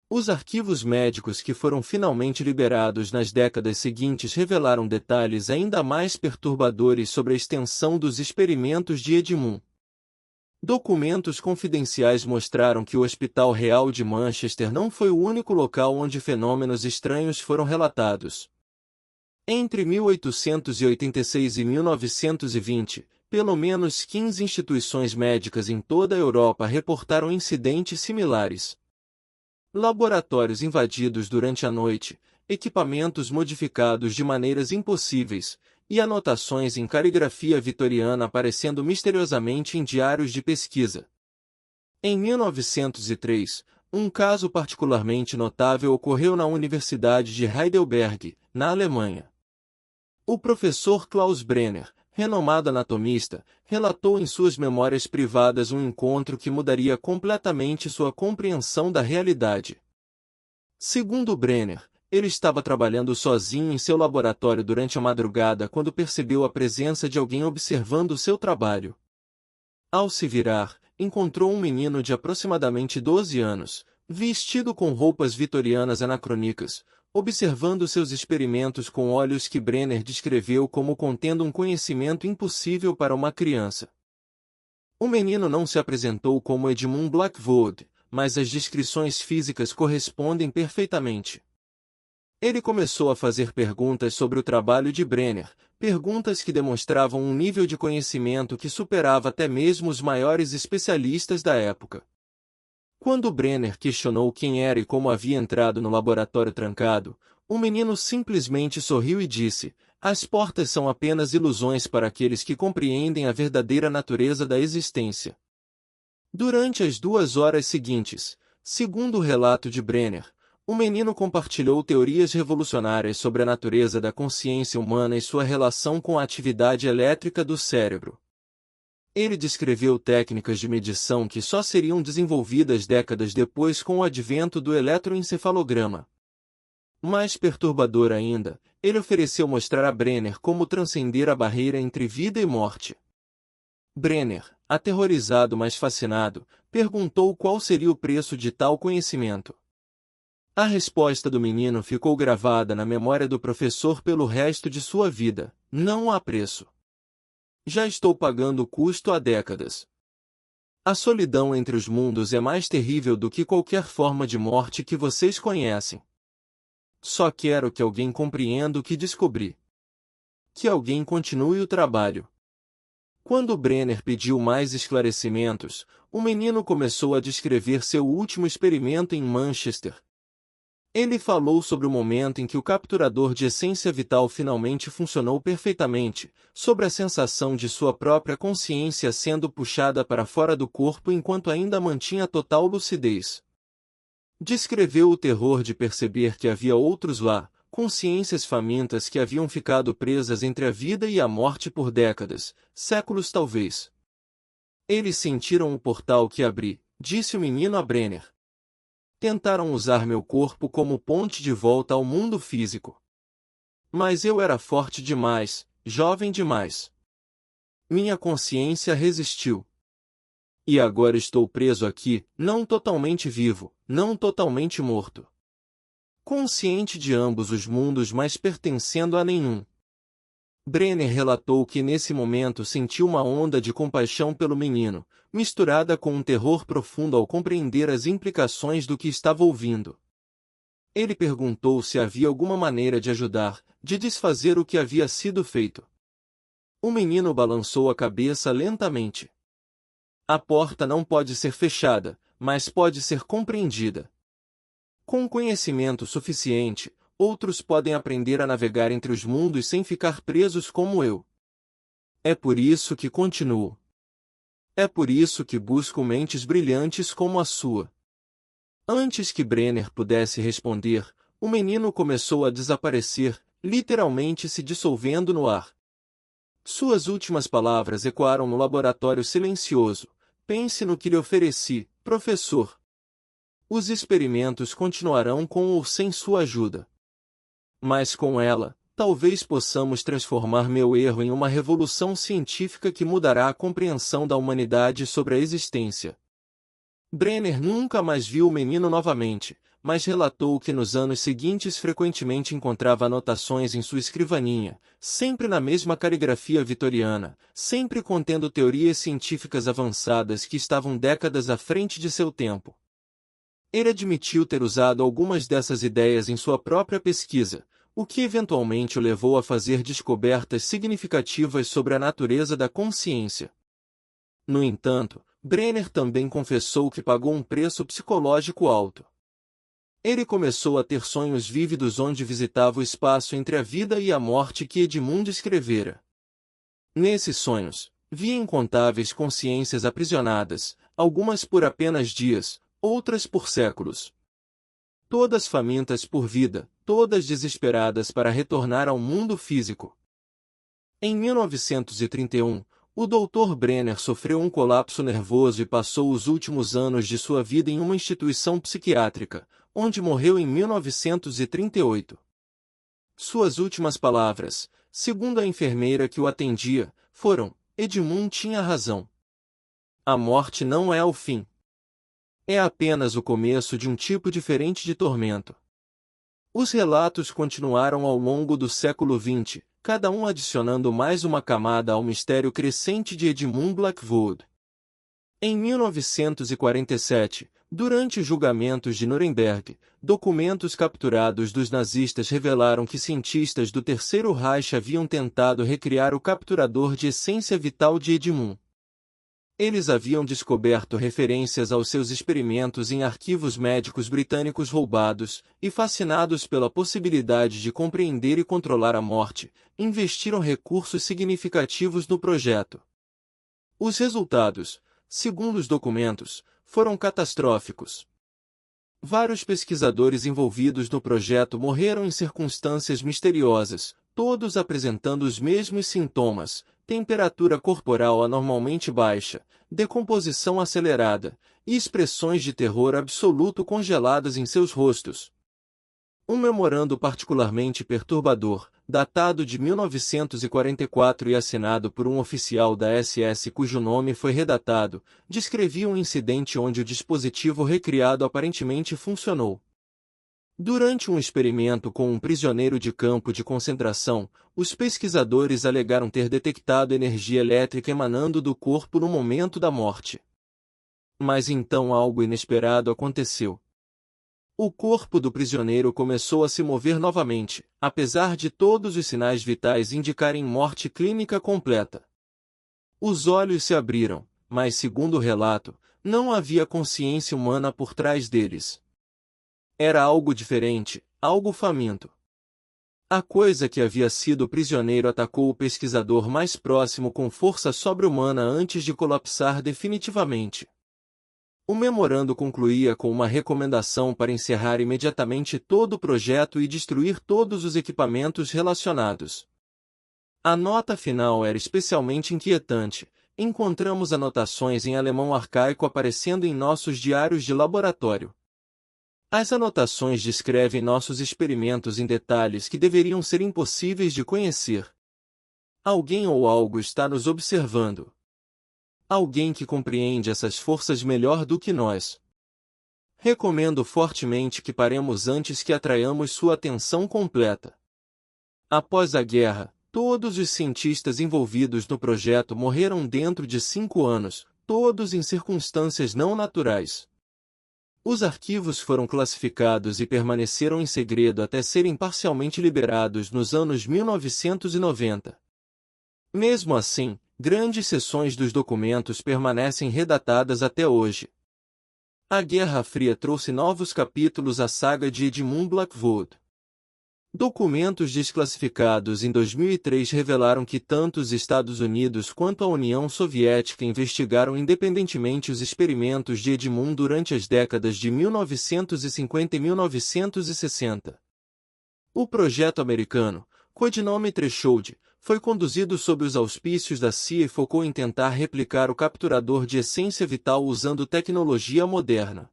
Os arquivos médicos que foram finalmente liberados nas décadas seguintes revelaram detalhes ainda mais perturbadores sobre a extensão dos experimentos de Edmund. Documentos confidenciais mostraram que o Hospital Real de Manchester não foi o único local onde fenômenos estranhos foram relatados. Entre 1886 e 1920, pelo menos 15 instituições médicas em toda a Europa reportaram incidentes similares. Laboratórios invadidos durante a noite, equipamentos modificados de maneiras impossíveis, e anotações em caligrafia vitoriana aparecendo misteriosamente em diários de pesquisa. Em 1903, um caso particularmente notável ocorreu na Universidade de Heidelberg, na Alemanha. O professor Klaus Brenner, renomado anatomista, relatou em suas memórias privadas um encontro que mudaria completamente sua compreensão da realidade. Segundo Brenner, ele estava trabalhando sozinho em seu laboratório durante a madrugada quando percebeu a presença de alguém observando seu trabalho. Ao se virar, encontrou um menino de aproximadamente 12 anos, vestido com roupas vitorianas anacrônicas, observando seus experimentos com olhos que Brenner descreveu como contendo um conhecimento impossível para uma criança. O menino não se apresentou como Edmund Blackwood, mas as descrições físicas correspondem perfeitamente. Ele começou a fazer perguntas sobre o trabalho de Brenner, perguntas que demonstravam um nível de conhecimento que superava até mesmo os maiores especialistas da época. Quando Brenner questionou quem era e como havia entrado no laboratório trancado, o menino simplesmente sorriu e disse: "As portas são apenas ilusões para aqueles que compreendem a verdadeira natureza da existência." Durante as 2 horas seguintes, segundo o relato de Brenner, o menino compartilhou teorias revolucionárias sobre a natureza da consciência humana e sua relação com a atividade elétrica do cérebro. Ele descreveu técnicas de medição que só seriam desenvolvidas décadas depois com o advento do eletroencefalograma. Mais perturbador ainda, ele ofereceu mostrar a Brenner como transcender a barreira entre vida e morte. Brenner, aterrorizado mas fascinado, perguntou qual seria o preço de tal conhecimento. A resposta do menino ficou gravada na memória do professor pelo resto de sua vida: "Não há preço. Já estou pagando o custo há décadas." A solidão entre os mundos é mais terrível do que qualquer forma de morte que vocês conhecem. Só quero que alguém compreenda o que descobri. Que alguém continue o trabalho. Quando Brenner pediu mais esclarecimentos, o menino começou a descrever seu último experimento em Manchester. Ele falou sobre o momento em que o capturador de essência vital finalmente funcionou perfeitamente, sobre a sensação de sua própria consciência sendo puxada para fora do corpo enquanto ainda mantinha total lucidez. Descreveu o terror de perceber que havia outros lá, consciências famintas que haviam ficado presas entre a vida e a morte por décadas, séculos talvez. Eles sentiram o portal que abri, disse o menino a Brenner. Tentaram usar meu corpo como ponte de volta ao mundo físico. Mas eu era forte demais, jovem demais. Minha consciência resistiu. E agora estou preso aqui, não totalmente vivo, não totalmente morto. Consciente de ambos os mundos, mas pertencendo a nenhum. Brenner relatou que nesse momento sentiu uma onda de compaixão pelo menino, misturada com um terror profundo ao compreender as implicações do que estava ouvindo. Ele perguntou se havia alguma maneira de ajudar, de desfazer o que havia sido feito. O menino balançou a cabeça lentamente. A porta não pode ser fechada, mas pode ser compreendida. Com conhecimento suficiente, outros podem aprender a navegar entre os mundos sem ficar presos como eu. É por isso que continuo. É por isso que busco mentes brilhantes como a sua. Antes que Brenner pudesse responder, o menino começou a desaparecer, literalmente se dissolvendo no ar. Suas últimas palavras ecoaram no laboratório silencioso. Pense no que lhe ofereci, professor. Os experimentos continuarão com ou sem sua ajuda. Mas com ela, talvez possamos transformar meu erro em uma revolução científica que mudará a compreensão da humanidade sobre a existência. Brenner nunca mais viu o menino novamente, mas relatou que nos anos seguintes frequentemente encontrava anotações em sua escrivaninha, sempre na mesma caligrafia vitoriana, sempre contendo teorias científicas avançadas que estavam décadas à frente de seu tempo. Ele admitiu ter usado algumas dessas ideias em sua própria pesquisa, o que eventualmente o levou a fazer descobertas significativas sobre a natureza da consciência. No entanto, Brenner também confessou que pagou um preço psicológico alto. Ele começou a ter sonhos vívidos onde visitava o espaço entre a vida e a morte que Edmund escrevera. Nesses sonhos, via incontáveis consciências aprisionadas, algumas por apenas dias, outras por séculos. Todas famintas por vida, todas desesperadas para retornar ao mundo físico. Em 1931, o Dr. Brenner sofreu um colapso nervoso e passou os últimos anos de sua vida em uma instituição psiquiátrica, onde morreu em 1938. Suas últimas palavras, segundo a enfermeira que o atendia, foram: Edmund tinha razão. A morte não é o fim. É apenas o começo de um tipo diferente de tormento. Os relatos continuaram ao longo do século XX, cada um adicionando mais uma camada ao mistério crescente de Edmund Blackwood. Em 1947, durante os julgamentos de Nuremberg, documentos capturados dos nazistas revelaram que cientistas do Terceiro Reich haviam tentado recriar o capturador de essência vital de Edmund. Eles haviam descoberto referências aos seus experimentos em arquivos médicos britânicos roubados, e fascinados pela possibilidade de compreender e controlar a morte, investiram recursos significativos no projeto. Os resultados, segundo os documentos, foram catastróficos. Vários pesquisadores envolvidos no projeto morreram em circunstâncias misteriosas, todos apresentando os mesmos sintomas: temperatura corporal anormalmente baixa, decomposição acelerada, e expressões de terror absoluto congeladas em seus rostos. Um memorando particularmente perturbador, datado de 1944 e assinado por um oficial da SS cujo nome foi redatado, descrevia um incidente onde o dispositivo recriado aparentemente funcionou. Durante um experimento com um prisioneiro de campo de concentração, os pesquisadores alegaram ter detectado energia elétrica emanando do corpo no momento da morte. Mas então algo inesperado aconteceu. O corpo do prisioneiro começou a se mover novamente, apesar de todos os sinais vitais indicarem morte clínica completa. Os olhos se abriram, mas, segundo o relato, não havia consciência humana por trás deles. Era algo diferente, algo faminto. A coisa que havia sido prisioneiro atacou o pesquisador mais próximo com força sobre-humana antes de colapsar definitivamente. O memorando concluía com uma recomendação para encerrar imediatamente todo o projeto e destruir todos os equipamentos relacionados. A nota final era especialmente inquietante. Encontramos anotações em alemão arcaico aparecendo em nossos diários de laboratório. As anotações descrevem nossos experimentos em detalhes que deveriam ser impossíveis de conhecer. Alguém ou algo está nos observando. Alguém que compreende essas forças melhor do que nós. Recomendo fortemente que paremos antes que atraiamos sua atenção completa. Após a guerra, todos os cientistas envolvidos no projeto morreram dentro de 5 anos, todos em circunstâncias não naturais. Os arquivos foram classificados e permaneceram em segredo até serem parcialmente liberados nos anos 1990. Mesmo assim, grandes seções dos documentos permanecem redatadas até hoje. A Guerra Fria trouxe novos capítulos à saga de Edmund Blackwood. Documentos desclassificados em 2003 revelaram que tanto os Estados Unidos quanto a União Soviética investigaram independentemente os experimentos de Edmund durante as décadas de 1950 e 1960. O projeto americano, codinome Threshold, foi conduzido sob os auspícios da CIA e focou em tentar replicar o capturador de essência vital usando tecnologia moderna.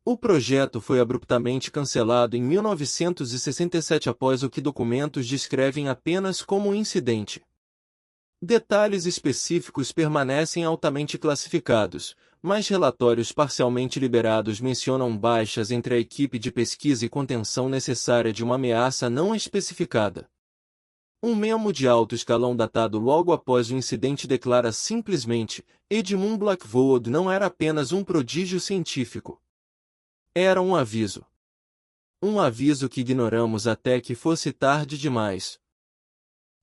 O projeto foi abruptamente cancelado em 1967 após o que documentos descrevem apenas como um incidente. Detalhes específicos permanecem altamente classificados, mas relatórios parcialmente liberados mencionam baixas entre a equipe de pesquisa e contenção necessária de uma ameaça não especificada. Um memo de alto escalão datado logo após o incidente declara simplesmente: Edmund Blackwood não era apenas um prodígio científico. Era um aviso. Um aviso que ignoramos até que fosse tarde demais.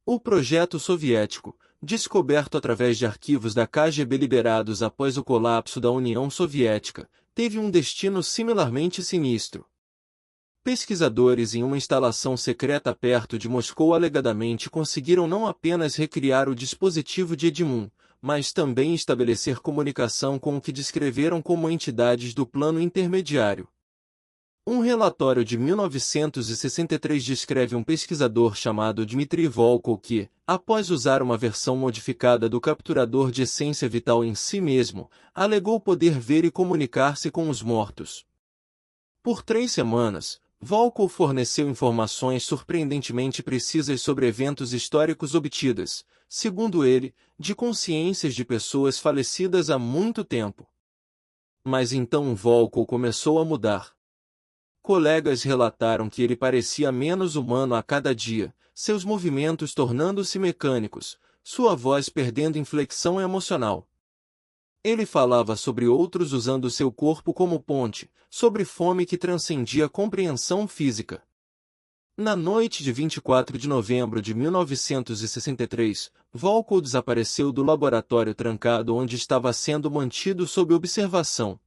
O projeto soviético, descoberto através de arquivos da KGB liberados após o colapso da União Soviética, teve um destino similarmente sinistro. Pesquisadores em uma instalação secreta perto de Moscou alegadamente conseguiram não apenas recriar o dispositivo de Edmund, mas também estabelecer comunicação com o que descreveram como entidades do plano intermediário. Um relatório de 1963 descreve um pesquisador chamado Dmitry Volkov que, após usar uma versão modificada do capturador de essência vital em si mesmo, alegou poder ver e comunicar-se com os mortos. Por 3 semanas, Volkov forneceu informações surpreendentemente precisas sobre eventos históricos obtidas, segundo ele, de consciências de pessoas falecidas há muito tempo. Mas então Volkov começou a mudar. Colegas relataram que ele parecia menos humano a cada dia, seus movimentos tornando-se mecânicos, sua voz perdendo inflexão emocional. Ele falava sobre outros usando seu corpo como ponte, sobre fome que transcendia a compreensão física. Na noite de 24 de novembro de 1963, Volkov desapareceu do laboratório trancado onde estava sendo mantido sob observação.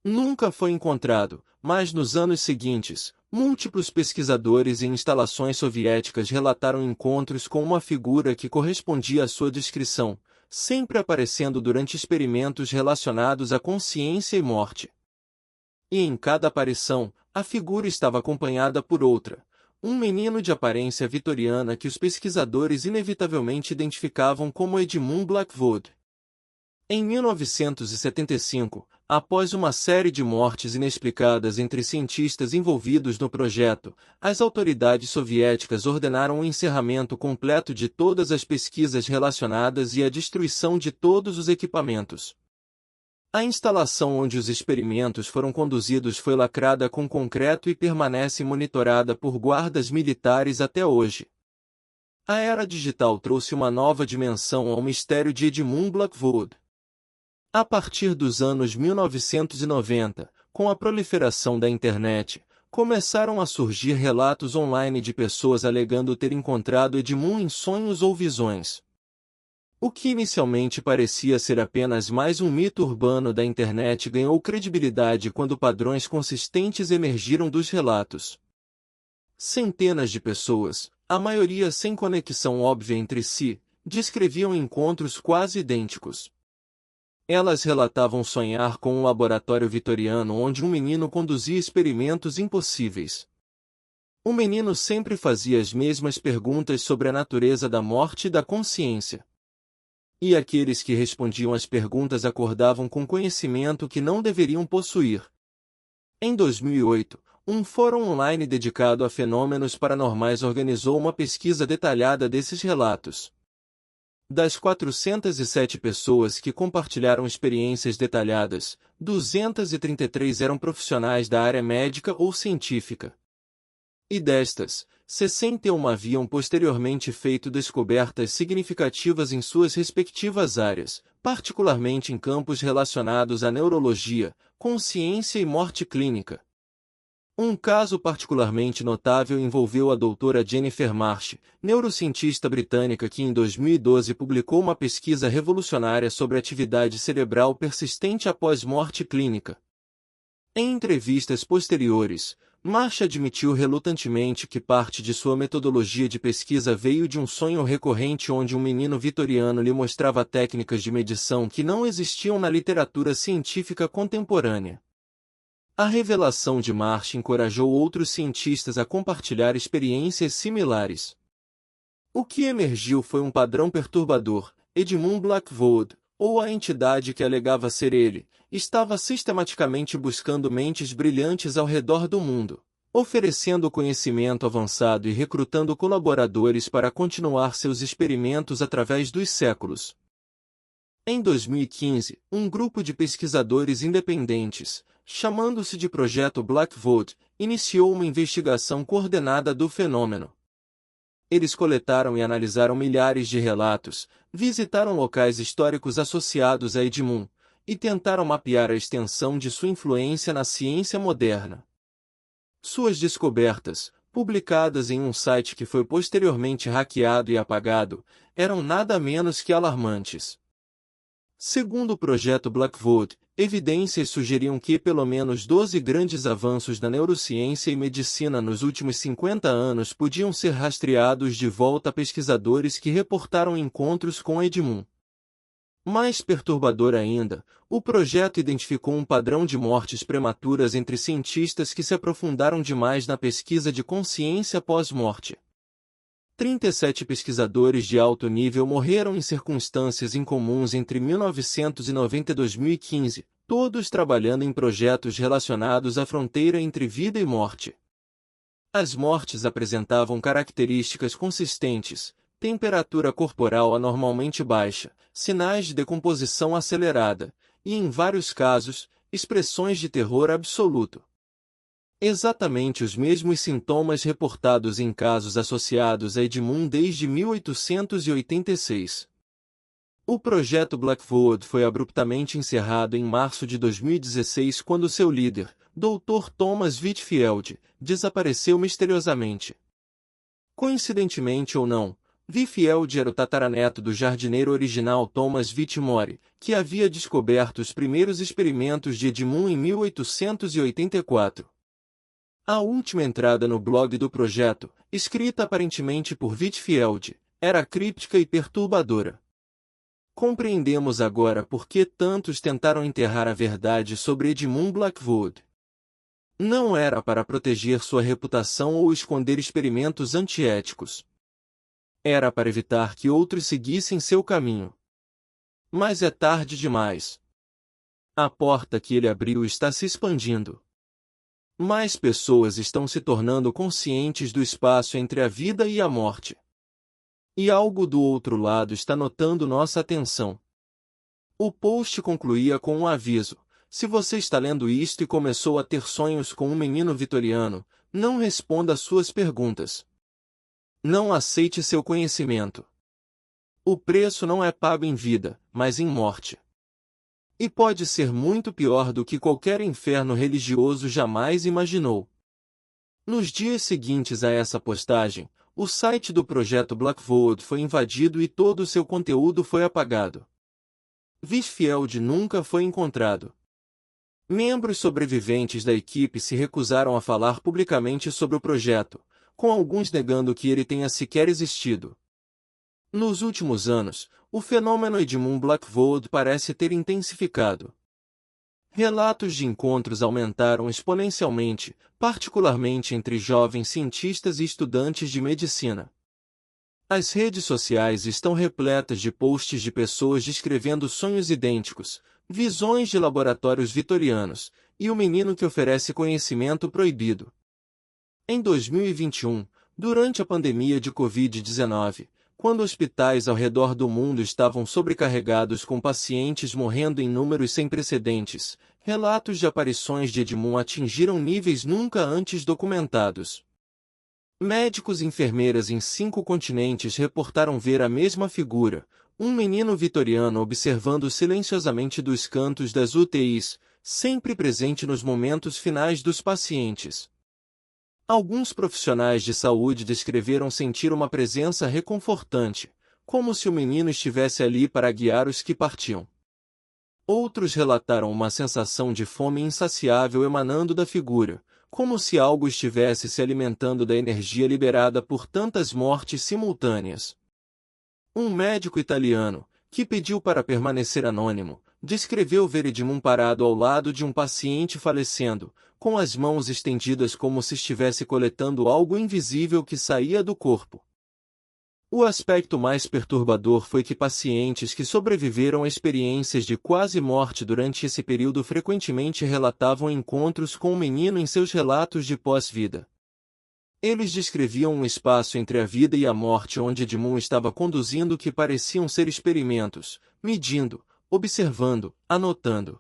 Nunca foi encontrado, mas nos anos seguintes, múltiplos pesquisadores em instalações soviéticas relataram encontros com uma figura que correspondia à sua descrição, sempre aparecendo durante experimentos relacionados à consciência e morte. E em cada aparição, a figura estava acompanhada por outra, um menino de aparência vitoriana que os pesquisadores inevitavelmente identificavam como Edmund Blackwood. Em 1975, após uma série de mortes inexplicadas entre cientistas envolvidos no projeto, as autoridades soviéticas ordenaram o encerramento completo de todas as pesquisas relacionadas e a destruição de todos os equipamentos. A instalação onde os experimentos foram conduzidos foi lacrada com concreto e permanece monitorada por guardas militares até hoje. A era digital trouxe uma nova dimensão ao mistério de Edmund Blackwood. A partir dos anos 1990, com a proliferação da internet, começaram a surgir relatos online de pessoas alegando ter encontrado Edmund em sonhos ou visões. O que inicialmente parecia ser apenas mais um mito urbano da internet ganhou credibilidade quando padrões consistentes emergiram dos relatos. Centenas de pessoas, a maioria sem conexão óbvia entre si, descreviam encontros quase idênticos. Elas relatavam sonhar com um laboratório vitoriano onde um menino conduzia experimentos impossíveis. O menino sempre fazia as mesmas perguntas sobre a natureza da morte e da consciência. E aqueles que respondiam às perguntas acordavam com conhecimento que não deveriam possuir. Em 2008, um fórum online dedicado a fenômenos paranormais organizou uma pesquisa detalhada desses relatos. Das 407 pessoas que compartilharam experiências detalhadas, 233 eram profissionais da área médica ou científica. E destas, 61 haviam posteriormente feito descobertas significativas em suas respectivas áreas, particularmente em campos relacionados à neurologia, consciência e morte clínica. Um caso particularmente notável envolveu a doutora Jennifer Marsh, neurocientista britânica que em 2012 publicou uma pesquisa revolucionária sobre atividade cerebral persistente após morte clínica. Em entrevistas posteriores, Marsh admitiu relutantemente que parte de sua metodologia de pesquisa veio de um sonho recorrente onde um menino vitoriano lhe mostrava técnicas de medição que não existiam na literatura científica contemporânea. A revelação de Marsh encorajou outros cientistas a compartilhar experiências similares. O que emergiu foi um padrão perturbador. Edmund Blackwood, ou a entidade que alegava ser ele, estava sistematicamente buscando mentes brilhantes ao redor do mundo, oferecendo conhecimento avançado e recrutando colaboradores para continuar seus experimentos através dos séculos. Em 2015, um grupo de pesquisadores independentes, chamando-se de Projeto Blackwood, iniciou uma investigação coordenada do fenômeno. Eles coletaram e analisaram milhares de relatos, visitaram locais históricos associados a Edmund, e tentaram mapear a extensão de sua influência na ciência moderna. Suas descobertas, publicadas em um site que foi posteriormente hackeado e apagado, eram nada menos que alarmantes. Segundo o projeto Blackwood, evidências sugeriam que pelo menos 12 grandes avanços na neurociência e medicina nos últimos 50 anos podiam ser rastreados de volta a pesquisadores que reportaram encontros com Edmund. Mais perturbador ainda, o projeto identificou um padrão de mortes prematuras entre cientistas que se aprofundaram demais na pesquisa de consciência pós-morte. 37 pesquisadores de alto nível morreram em circunstâncias incomuns entre 1990 e 2015, todos trabalhando em projetos relacionados à fronteira entre vida e morte. As mortes apresentavam características consistentes: temperatura corporal anormalmente baixa, sinais de decomposição acelerada, e, em vários casos, expressões de terror absoluto. Exatamente os mesmos sintomas reportados em casos associados a Edmund desde 1886. O projeto Blackwood foi abruptamente encerrado em março de 2016 quando seu líder, Dr. Thomas Whitfield, desapareceu misteriosamente. Coincidentemente ou não, Whitfield era o tataraneto do jardineiro original Thomas Whitmore, que havia descoberto os primeiros experimentos de Edmund em 1884. A última entrada no blog do projeto, escrita aparentemente por Whitfield, era críptica e perturbadora. Compreendemos agora por que tantos tentaram enterrar a verdade sobre Edmund Blackwood. Não era para proteger sua reputação ou esconder experimentos antiéticos. Era para evitar que outros seguissem seu caminho. Mas é tarde demais. A porta que ele abriu está se expandindo. Mais pessoas estão se tornando conscientes do espaço entre a vida e a morte. E algo do outro lado está notando nossa atenção. O post concluía com um aviso: se você está lendo isto e começou a ter sonhos com um menino vitoriano, não responda às suas perguntas. Não aceite seu conhecimento. O preço não é pago em vida, mas em morte. E pode ser muito pior do que qualquer inferno religioso jamais imaginou. Nos dias seguintes a essa postagem, o site do projeto Blackwood foi invadido e todo o seu conteúdo foi apagado. Whitfield nunca foi encontrado. Membros sobreviventes da equipe se recusaram a falar publicamente sobre o projeto, com alguns negando que ele tenha sequer existido. Nos últimos anos, o fenômeno Edmund Blackwood parece ter intensificado. Relatos de encontros aumentaram exponencialmente, particularmente entre jovens cientistas e estudantes de medicina. As redes sociais estão repletas de posts de pessoas descrevendo sonhos idênticos, visões de laboratórios vitorianos, e o menino que oferece conhecimento proibido. Em 2021, durante a pandemia de Covid-19, quando hospitais ao redor do mundo estavam sobrecarregados com pacientes morrendo em números sem precedentes, relatos de aparições de Edmund atingiram níveis nunca antes documentados. Médicos e enfermeiras em 5 continentes reportaram ver a mesma figura, um menino vitoriano observando silenciosamente dos cantos das UTIs, sempre presente nos momentos finais dos pacientes. Alguns profissionais de saúde descreveram sentir uma presença reconfortante, como se o menino estivesse ali para guiar os que partiam. Outros relataram uma sensação de fome insaciável emanando da figura, como se algo estivesse se alimentando da energia liberada por tantas mortes simultâneas. Um médico italiano, que pediu para permanecer anônimo, descreveu ver Edmund parado ao lado de um paciente falecendo, com as mãos estendidas como se estivesse coletando algo invisível que saía do corpo. O aspecto mais perturbador foi que pacientes que sobreviveram a experiências de quase morte durante esse período frequentemente relatavam encontros com o menino em seus relatos de pós-vida. Eles descreviam um espaço entre a vida e a morte onde Edmund estava conduzindo que pareciam ser experimentos, medindo, observando, anotando.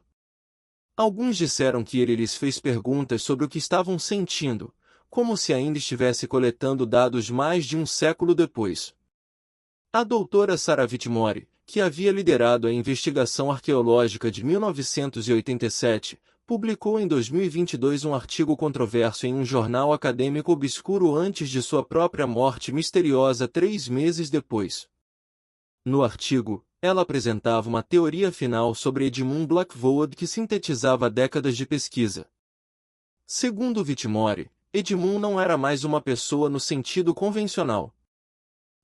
Alguns disseram que ele lhes fez perguntas sobre o que estavam sentindo, como se ainda estivesse coletando dados mais de um século depois. A doutora Sarah Whitmore, que havia liderado a investigação arqueológica de 1987, publicou em 2022 um artigo controverso em um jornal acadêmico obscuro antes de sua própria morte misteriosa 3 meses depois. No artigo, ela apresentava uma teoria final sobre Edmund Blackwood que sintetizava décadas de pesquisa. Segundo Whitmore, Edmund não era mais uma pessoa no sentido convencional.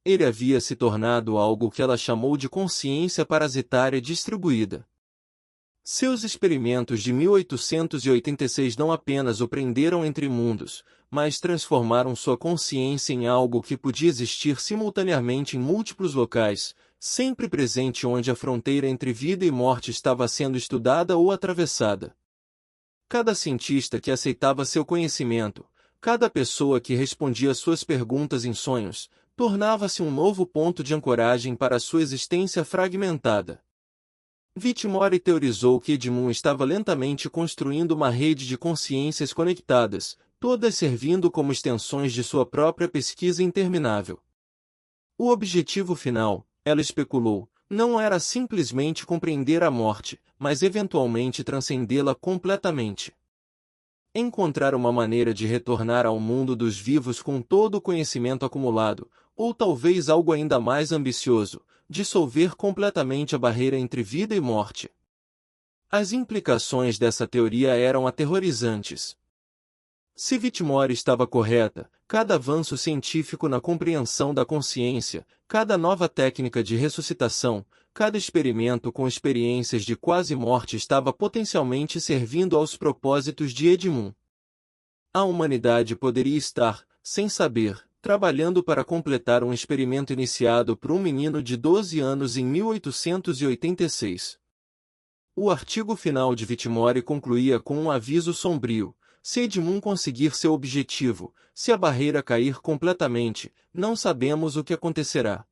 Ele havia se tornado algo que ela chamou de consciência parasitária distribuída. Seus experimentos de 1886 não apenas o prenderam entre mundos, mas transformaram sua consciência em algo que podia existir simultaneamente em múltiplos locais, sempre presente onde a fronteira entre vida e morte estava sendo estudada ou atravessada. Cada cientista que aceitava seu conhecimento, cada pessoa que respondia suas perguntas em sonhos, tornava-se um novo ponto de ancoragem para sua existência fragmentada. Whitmore teorizou que Edmund estava lentamente construindo uma rede de consciências conectadas, todas servindo como extensões de sua própria pesquisa interminável. O objetivo final, ela especulou, não era simplesmente compreender a morte, mas eventualmente transcendê-la completamente. Encontrar uma maneira de retornar ao mundo dos vivos com todo o conhecimento acumulado, ou talvez algo ainda mais ambicioso, dissolver completamente a barreira entre vida e morte. As implicações dessa teoria eram aterrorizantes. Se Whitmore estava correta, cada avanço científico na compreensão da consciência, cada nova técnica de ressuscitação, cada experimento com experiências de quase morte estava potencialmente servindo aos propósitos de Edmund. A humanidade poderia estar, sem saber, trabalhando para completar um experimento iniciado por um menino de 12 anos em 1886. O artigo final de Whitmore concluía com um aviso sombrio: se Edmund conseguir seu objetivo, se a barreira cair completamente, não sabemos o que acontecerá.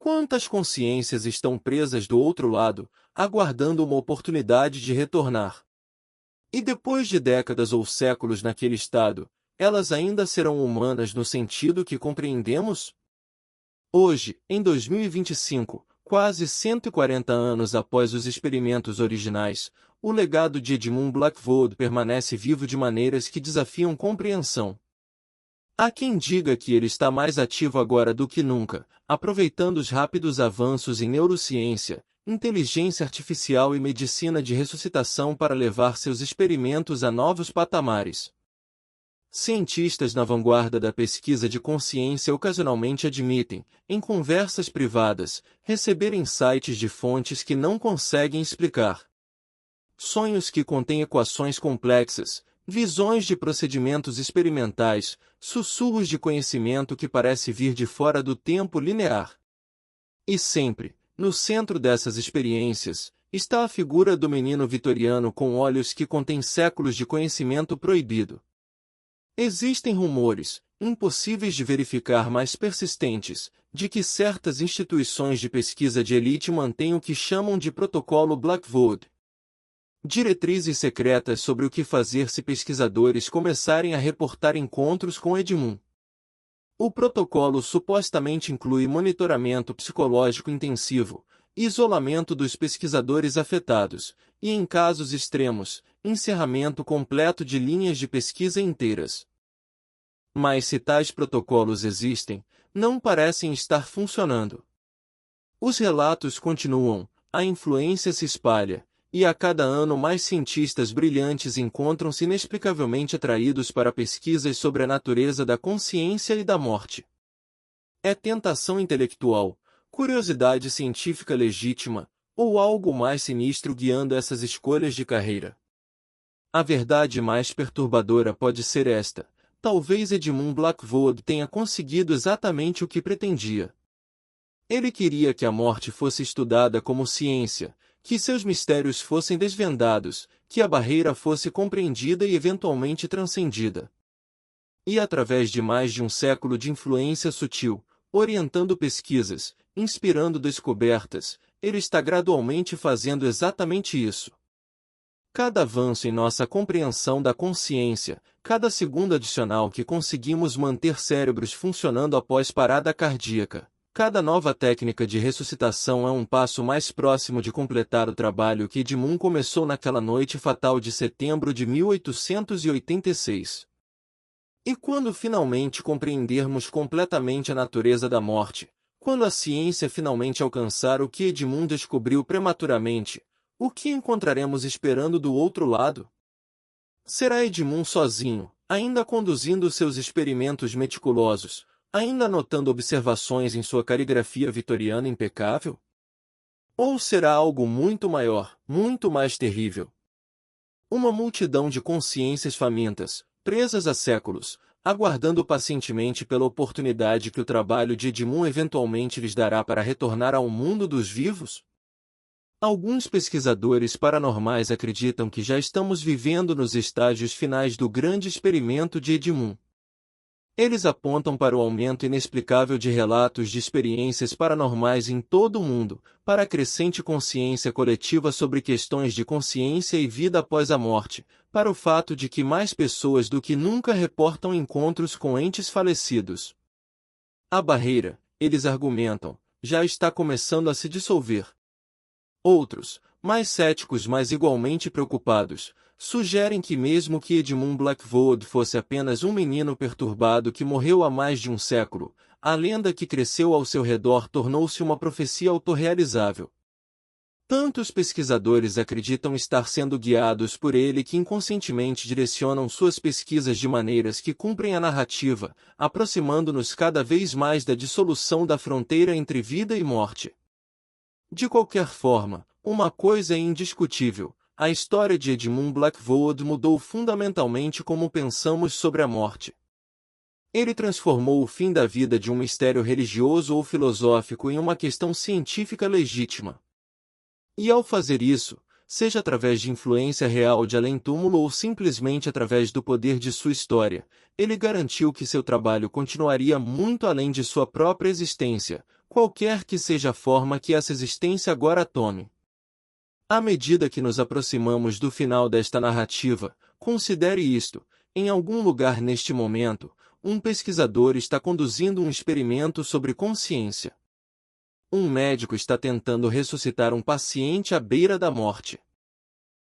Quantas consciências estão presas do outro lado, aguardando uma oportunidade de retornar? E depois de décadas ou séculos naquele estado, elas ainda serão humanas no sentido que compreendemos? Hoje, em 2025, quase 140 anos após os experimentos originais, o legado de Edmund Blackwood permanece vivo de maneiras que desafiam compreensão. Há quem diga que ele está mais ativo agora do que nunca, aproveitando os rápidos avanços em neurociência, inteligência artificial e medicina de ressuscitação para levar seus experimentos a novos patamares. Cientistas na vanguarda da pesquisa de consciência ocasionalmente admitem, em conversas privadas, receber insights de fontes que não conseguem explicar. Sonhos que contêm equações complexas, visões de procedimentos experimentais, sussurros de conhecimento que parece vir de fora do tempo linear. E sempre, no centro dessas experiências, está a figura do menino vitoriano com olhos que contém séculos de conhecimento proibido. Existem rumores, impossíveis de verificar mas persistentes, de que certas instituições de pesquisa de elite mantêm o que chamam de Protocolo Blackwood. Diretrizes secretas sobre o que fazer se pesquisadores começarem a reportar encontros com Edmund. O protocolo supostamente inclui monitoramento psicológico intensivo, isolamento dos pesquisadores afetados, e em casos extremos, encerramento completo de linhas de pesquisa inteiras. Mas se tais protocolos existem, não parecem estar funcionando. Os relatos continuam, a influência se espalha, E a cada ano mais cientistas brilhantes encontram-se inexplicavelmente atraídos para pesquisas sobre a natureza da consciência e da morte. É tentação intelectual, curiosidade científica legítima, ou algo mais sinistro guiando essas escolhas de carreira? A verdade mais perturbadora pode ser esta: talvez Edmund Blackwood tenha conseguido exatamente o que pretendia. Ele queria que a morte fosse estudada como ciência, que seus mistérios fossem desvendados, que a barreira fosse compreendida e eventualmente transcendida. E através de mais de um século de influência sutil, orientando pesquisas, inspirando descobertas, ele está gradualmente fazendo exatamente isso. Cada avanço em nossa compreensão da consciência, cada segundo adicional que conseguimos manter cérebros funcionando após parada cardíaca, cada nova técnica de ressuscitação é um passo mais próximo de completar o trabalho que Edmund começou naquela noite fatal de setembro de 1886. E quando finalmente compreendermos completamente a natureza da morte, quando a ciência finalmente alcançar o que Edmund descobriu prematuramente, o que encontraremos esperando do outro lado? Será Edmund sozinho, ainda conduzindo seus experimentos meticulosos, ainda anotando observações em sua caligrafia vitoriana impecável? Ou será algo muito maior, muito mais terrível? Uma multidão de consciências famintas, presas há séculos, aguardando pacientemente pela oportunidade que o trabalho de Edmund eventualmente lhes dará para retornar ao mundo dos vivos? Alguns pesquisadores paranormais acreditam que já estamos vivendo nos estágios finais do grande experimento de Edmund. Eles apontam para o aumento inexplicável de relatos de experiências paranormais em todo o mundo, para a crescente consciência coletiva sobre questões de consciência e vida após a morte, para o fato de que mais pessoas do que nunca reportam encontros com entes falecidos. A barreira, eles argumentam, já está começando a se dissolver. Outros, mais céticos mas igualmente preocupados, sugerem que mesmo que Edmund Blackwood fosse apenas um menino perturbado que morreu há mais de um século, a lenda que cresceu ao seu redor tornou-se uma profecia autorrealizável. Tantos pesquisadores acreditam estar sendo guiados por ele que inconscientemente direcionam suas pesquisas de maneiras que cumprem a narrativa, aproximando-nos cada vez mais da dissolução da fronteira entre vida e morte. De qualquer forma, uma coisa é indiscutível: a história de Edmund Blackwood mudou fundamentalmente como pensamos sobre a morte. Ele transformou o fim da vida de um mistério religioso ou filosófico em uma questão científica legítima. E ao fazer isso, seja através de influência real de além-túmulo ou simplesmente através do poder de sua história, ele garantiu que seu trabalho continuaria muito além de sua própria existência, qualquer que seja a forma que essa existência agora tome. À medida que nos aproximamos do final desta narrativa, considere isto: em algum lugar neste momento, um pesquisador está conduzindo um experimento sobre consciência. Um médico está tentando ressuscitar um paciente à beira da morte.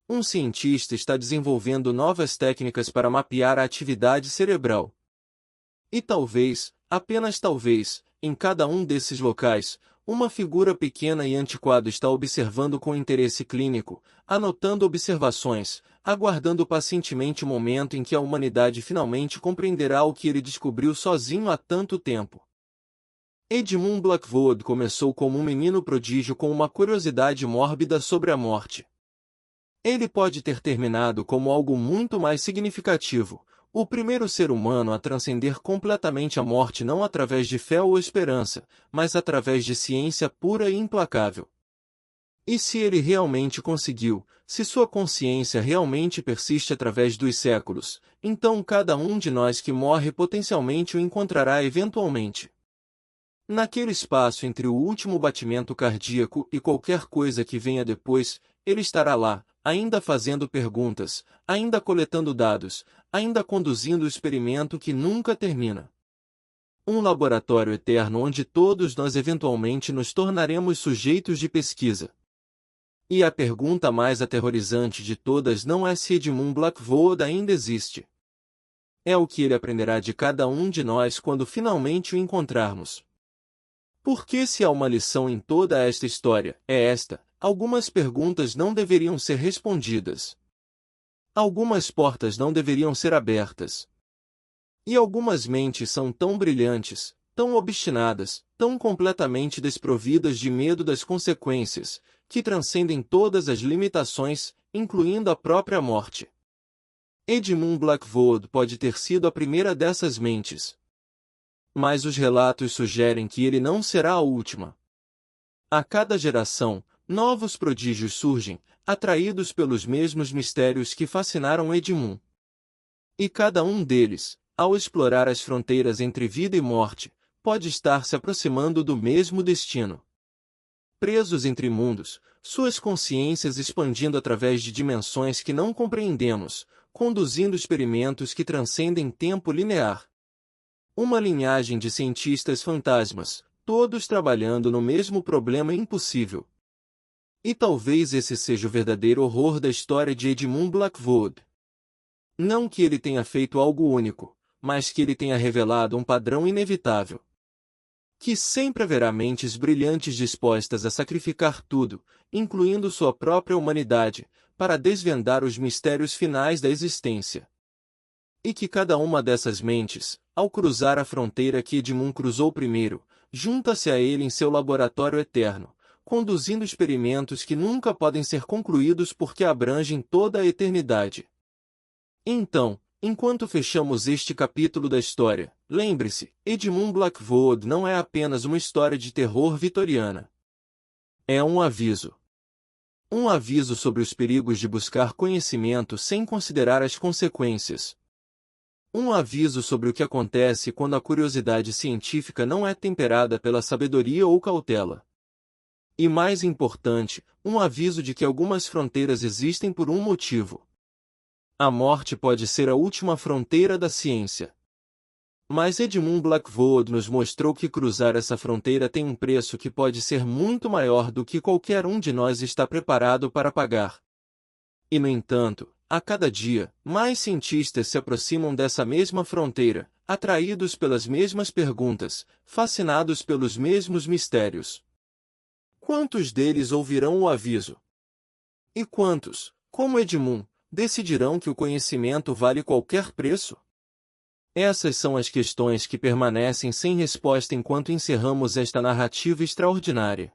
Um cientista está desenvolvendo novas técnicas para mapear a atividade cerebral. E talvez, apenas talvez, em cada um desses locais, uma figura pequena e antiquada está observando com interesse clínico, anotando observações, aguardando pacientemente o momento em que a humanidade finalmente compreenderá o que ele descobriu sozinho há tanto tempo. Edmund Blackwood começou como um menino prodígio com uma curiosidade mórbida sobre a morte. Ele pode ter terminado como algo muito mais significativo, o primeiro ser humano a transcender completamente a morte não através de fé ou esperança, mas através de ciência pura e implacável. E se ele realmente conseguiu, se sua consciência realmente persiste através dos séculos, então cada um de nós que morre potencialmente o encontrará eventualmente. Naquele espaço entre o último batimento cardíaco e qualquer coisa que venha depois, ele estará lá, ainda fazendo perguntas, ainda coletando dados, ainda conduzindo o experimento que nunca termina. Um laboratório eterno onde todos nós eventualmente nos tornaremos sujeitos de pesquisa. E a pergunta mais aterrorizante de todas não é se Edmund Blackwood ainda existe. É o que ele aprenderá de cada um de nós quando finalmente o encontrarmos. Porque se há uma lição em toda esta história, é esta: algumas perguntas não deveriam ser respondidas. Algumas portas não deveriam ser abertas. E algumas mentes são tão brilhantes, tão obstinadas, tão completamente desprovidas de medo das consequências, que transcendem todas as limitações, incluindo a própria morte. Edmund Blackwood pode ter sido a primeira dessas mentes. Mas os relatos sugerem que ele não será a última. A cada geração, novos prodígios surgem, atraídos pelos mesmos mistérios que fascinaram Edmund. E cada um deles, ao explorar as fronteiras entre vida e morte, pode estar se aproximando do mesmo destino. Presos entre mundos, suas consciências expandindo através de dimensões que não compreendemos, conduzindo experimentos que transcendem tempo linear. Uma linhagem de cientistas fantasmas, todos trabalhando no mesmo problema impossível. E talvez esse seja o verdadeiro horror da história de Edmund Blackwood. Não que ele tenha feito algo único, mas que ele tenha revelado um padrão inevitável. Que sempre haverá mentes brilhantes dispostas a sacrificar tudo, incluindo sua própria humanidade, para desvendar os mistérios finais da existência. E que cada uma dessas mentes, ao cruzar a fronteira que Edmund cruzou primeiro, junta-se a ele em seu laboratório eterno, conduzindo experimentos que nunca podem ser concluídos porque abrangem toda a eternidade. Então, enquanto fechamos este capítulo da história, lembre-se, Edmund Blackwood não é apenas uma história de terror vitoriana. É um aviso. Um aviso sobre os perigos de buscar conhecimento sem considerar as consequências. Um aviso sobre o que acontece quando a curiosidade científica não é temperada pela sabedoria ou cautela. E mais importante, um aviso de que algumas fronteiras existem por um motivo. A morte pode ser a última fronteira da ciência. Mas Edmund Blackwood nos mostrou que cruzar essa fronteira tem um preço que pode ser muito maior do que qualquer um de nós está preparado para pagar. E no entanto, a cada dia, mais cientistas se aproximam dessa mesma fronteira, atraídos pelas mesmas perguntas, fascinados pelos mesmos mistérios. Quantos deles ouvirão o aviso? E quantos, como Edmund, decidirão que o conhecimento vale qualquer preço? Essas são as questões que permanecem sem resposta enquanto encerramos esta narrativa extraordinária.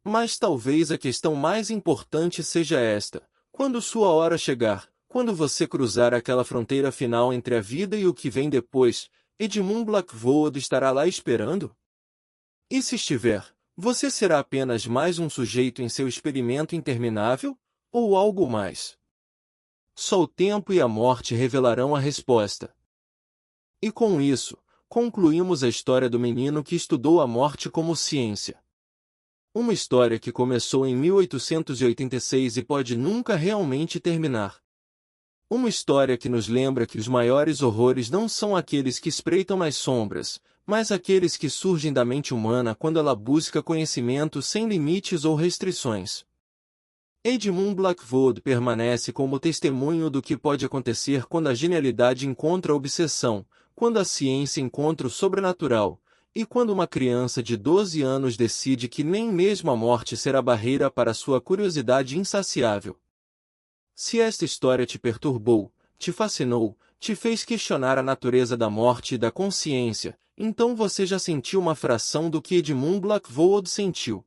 Mas talvez a questão mais importante seja esta: quando sua hora chegar, quando você cruzar aquela fronteira final entre a vida e o que vem depois, Edmund Blackwood estará lá esperando? E se estiver, você será apenas mais um sujeito em seu experimento interminável? Ou algo mais? Só o tempo e a morte revelarão a resposta. E com isso, concluímos a história do menino que estudou a morte como ciência. Uma história que começou em 1886 e pode nunca realmente terminar. Uma história que nos lembra que os maiores horrores não são aqueles que espreitam nas sombras, mas aqueles que surgem da mente humana quando ela busca conhecimento sem limites ou restrições. Edmund Blackwood permanece como testemunho do que pode acontecer quando a genialidade encontra a obsessão, quando a ciência encontra o sobrenatural, e quando uma criança de 12 anos decide que nem mesmo a morte será barreira para sua curiosidade insaciável. Se esta história te perturbou, te fascinou, te fez questionar a natureza da morte e da consciência, então você já sentiu uma fração do que Edmund Blackwood sentiu.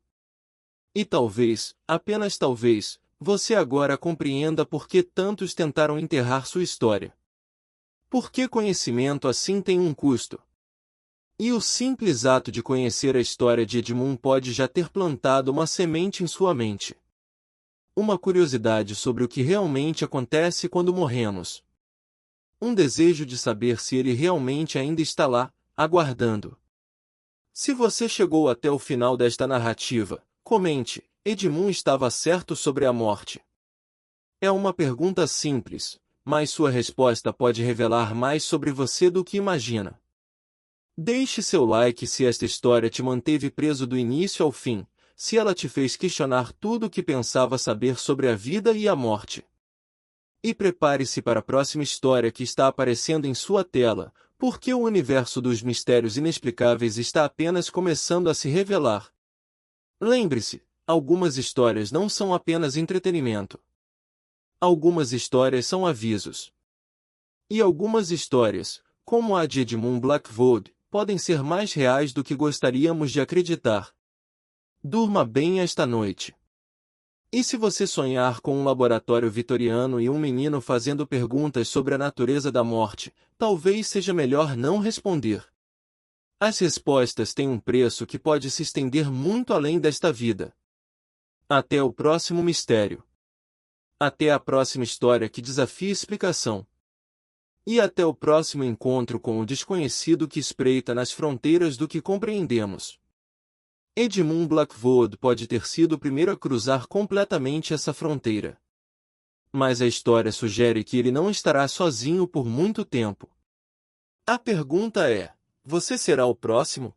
E talvez, apenas talvez, você agora compreenda por que tantos tentaram enterrar sua história. Porque conhecimento assim tem um custo. E o simples ato de conhecer a história de Edmund pode já ter plantado uma semente em sua mente. Uma curiosidade sobre o que realmente acontece quando morremos. Um desejo de saber se ele realmente ainda está lá, aguardando. Se você chegou até o final desta narrativa, comente: Edmund estava certo sobre a morte? É uma pergunta simples, mas sua resposta pode revelar mais sobre você do que imagina. Deixe seu like se esta história te manteve preso do início ao fim, se ela te fez questionar tudo o que pensava saber sobre a vida e a morte. E prepare-se para a próxima história que está aparecendo em sua tela, Porque o universo dos mistérios inexplicáveis está apenas começando a se revelar. Lembre-se, algumas histórias não são apenas entretenimento. Algumas histórias são avisos. E algumas histórias, como a de Edmund Blackwood, podem ser mais reais do que gostaríamos de acreditar. Durma bem esta noite. E se você sonhar com um laboratório vitoriano e um menino fazendo perguntas sobre a natureza da morte, talvez seja melhor não responder. As respostas têm um preço que pode se estender muito além desta vida. Até o próximo mistério. Até a próxima história que desafia explicação. E até o próximo encontro com o desconhecido que espreita nas fronteiras do que compreendemos. Edmund Blackwood pode ter sido o primeiro a cruzar completamente essa fronteira. Mas a história sugere que ele não estará sozinho por muito tempo. A pergunta é: você será o próximo?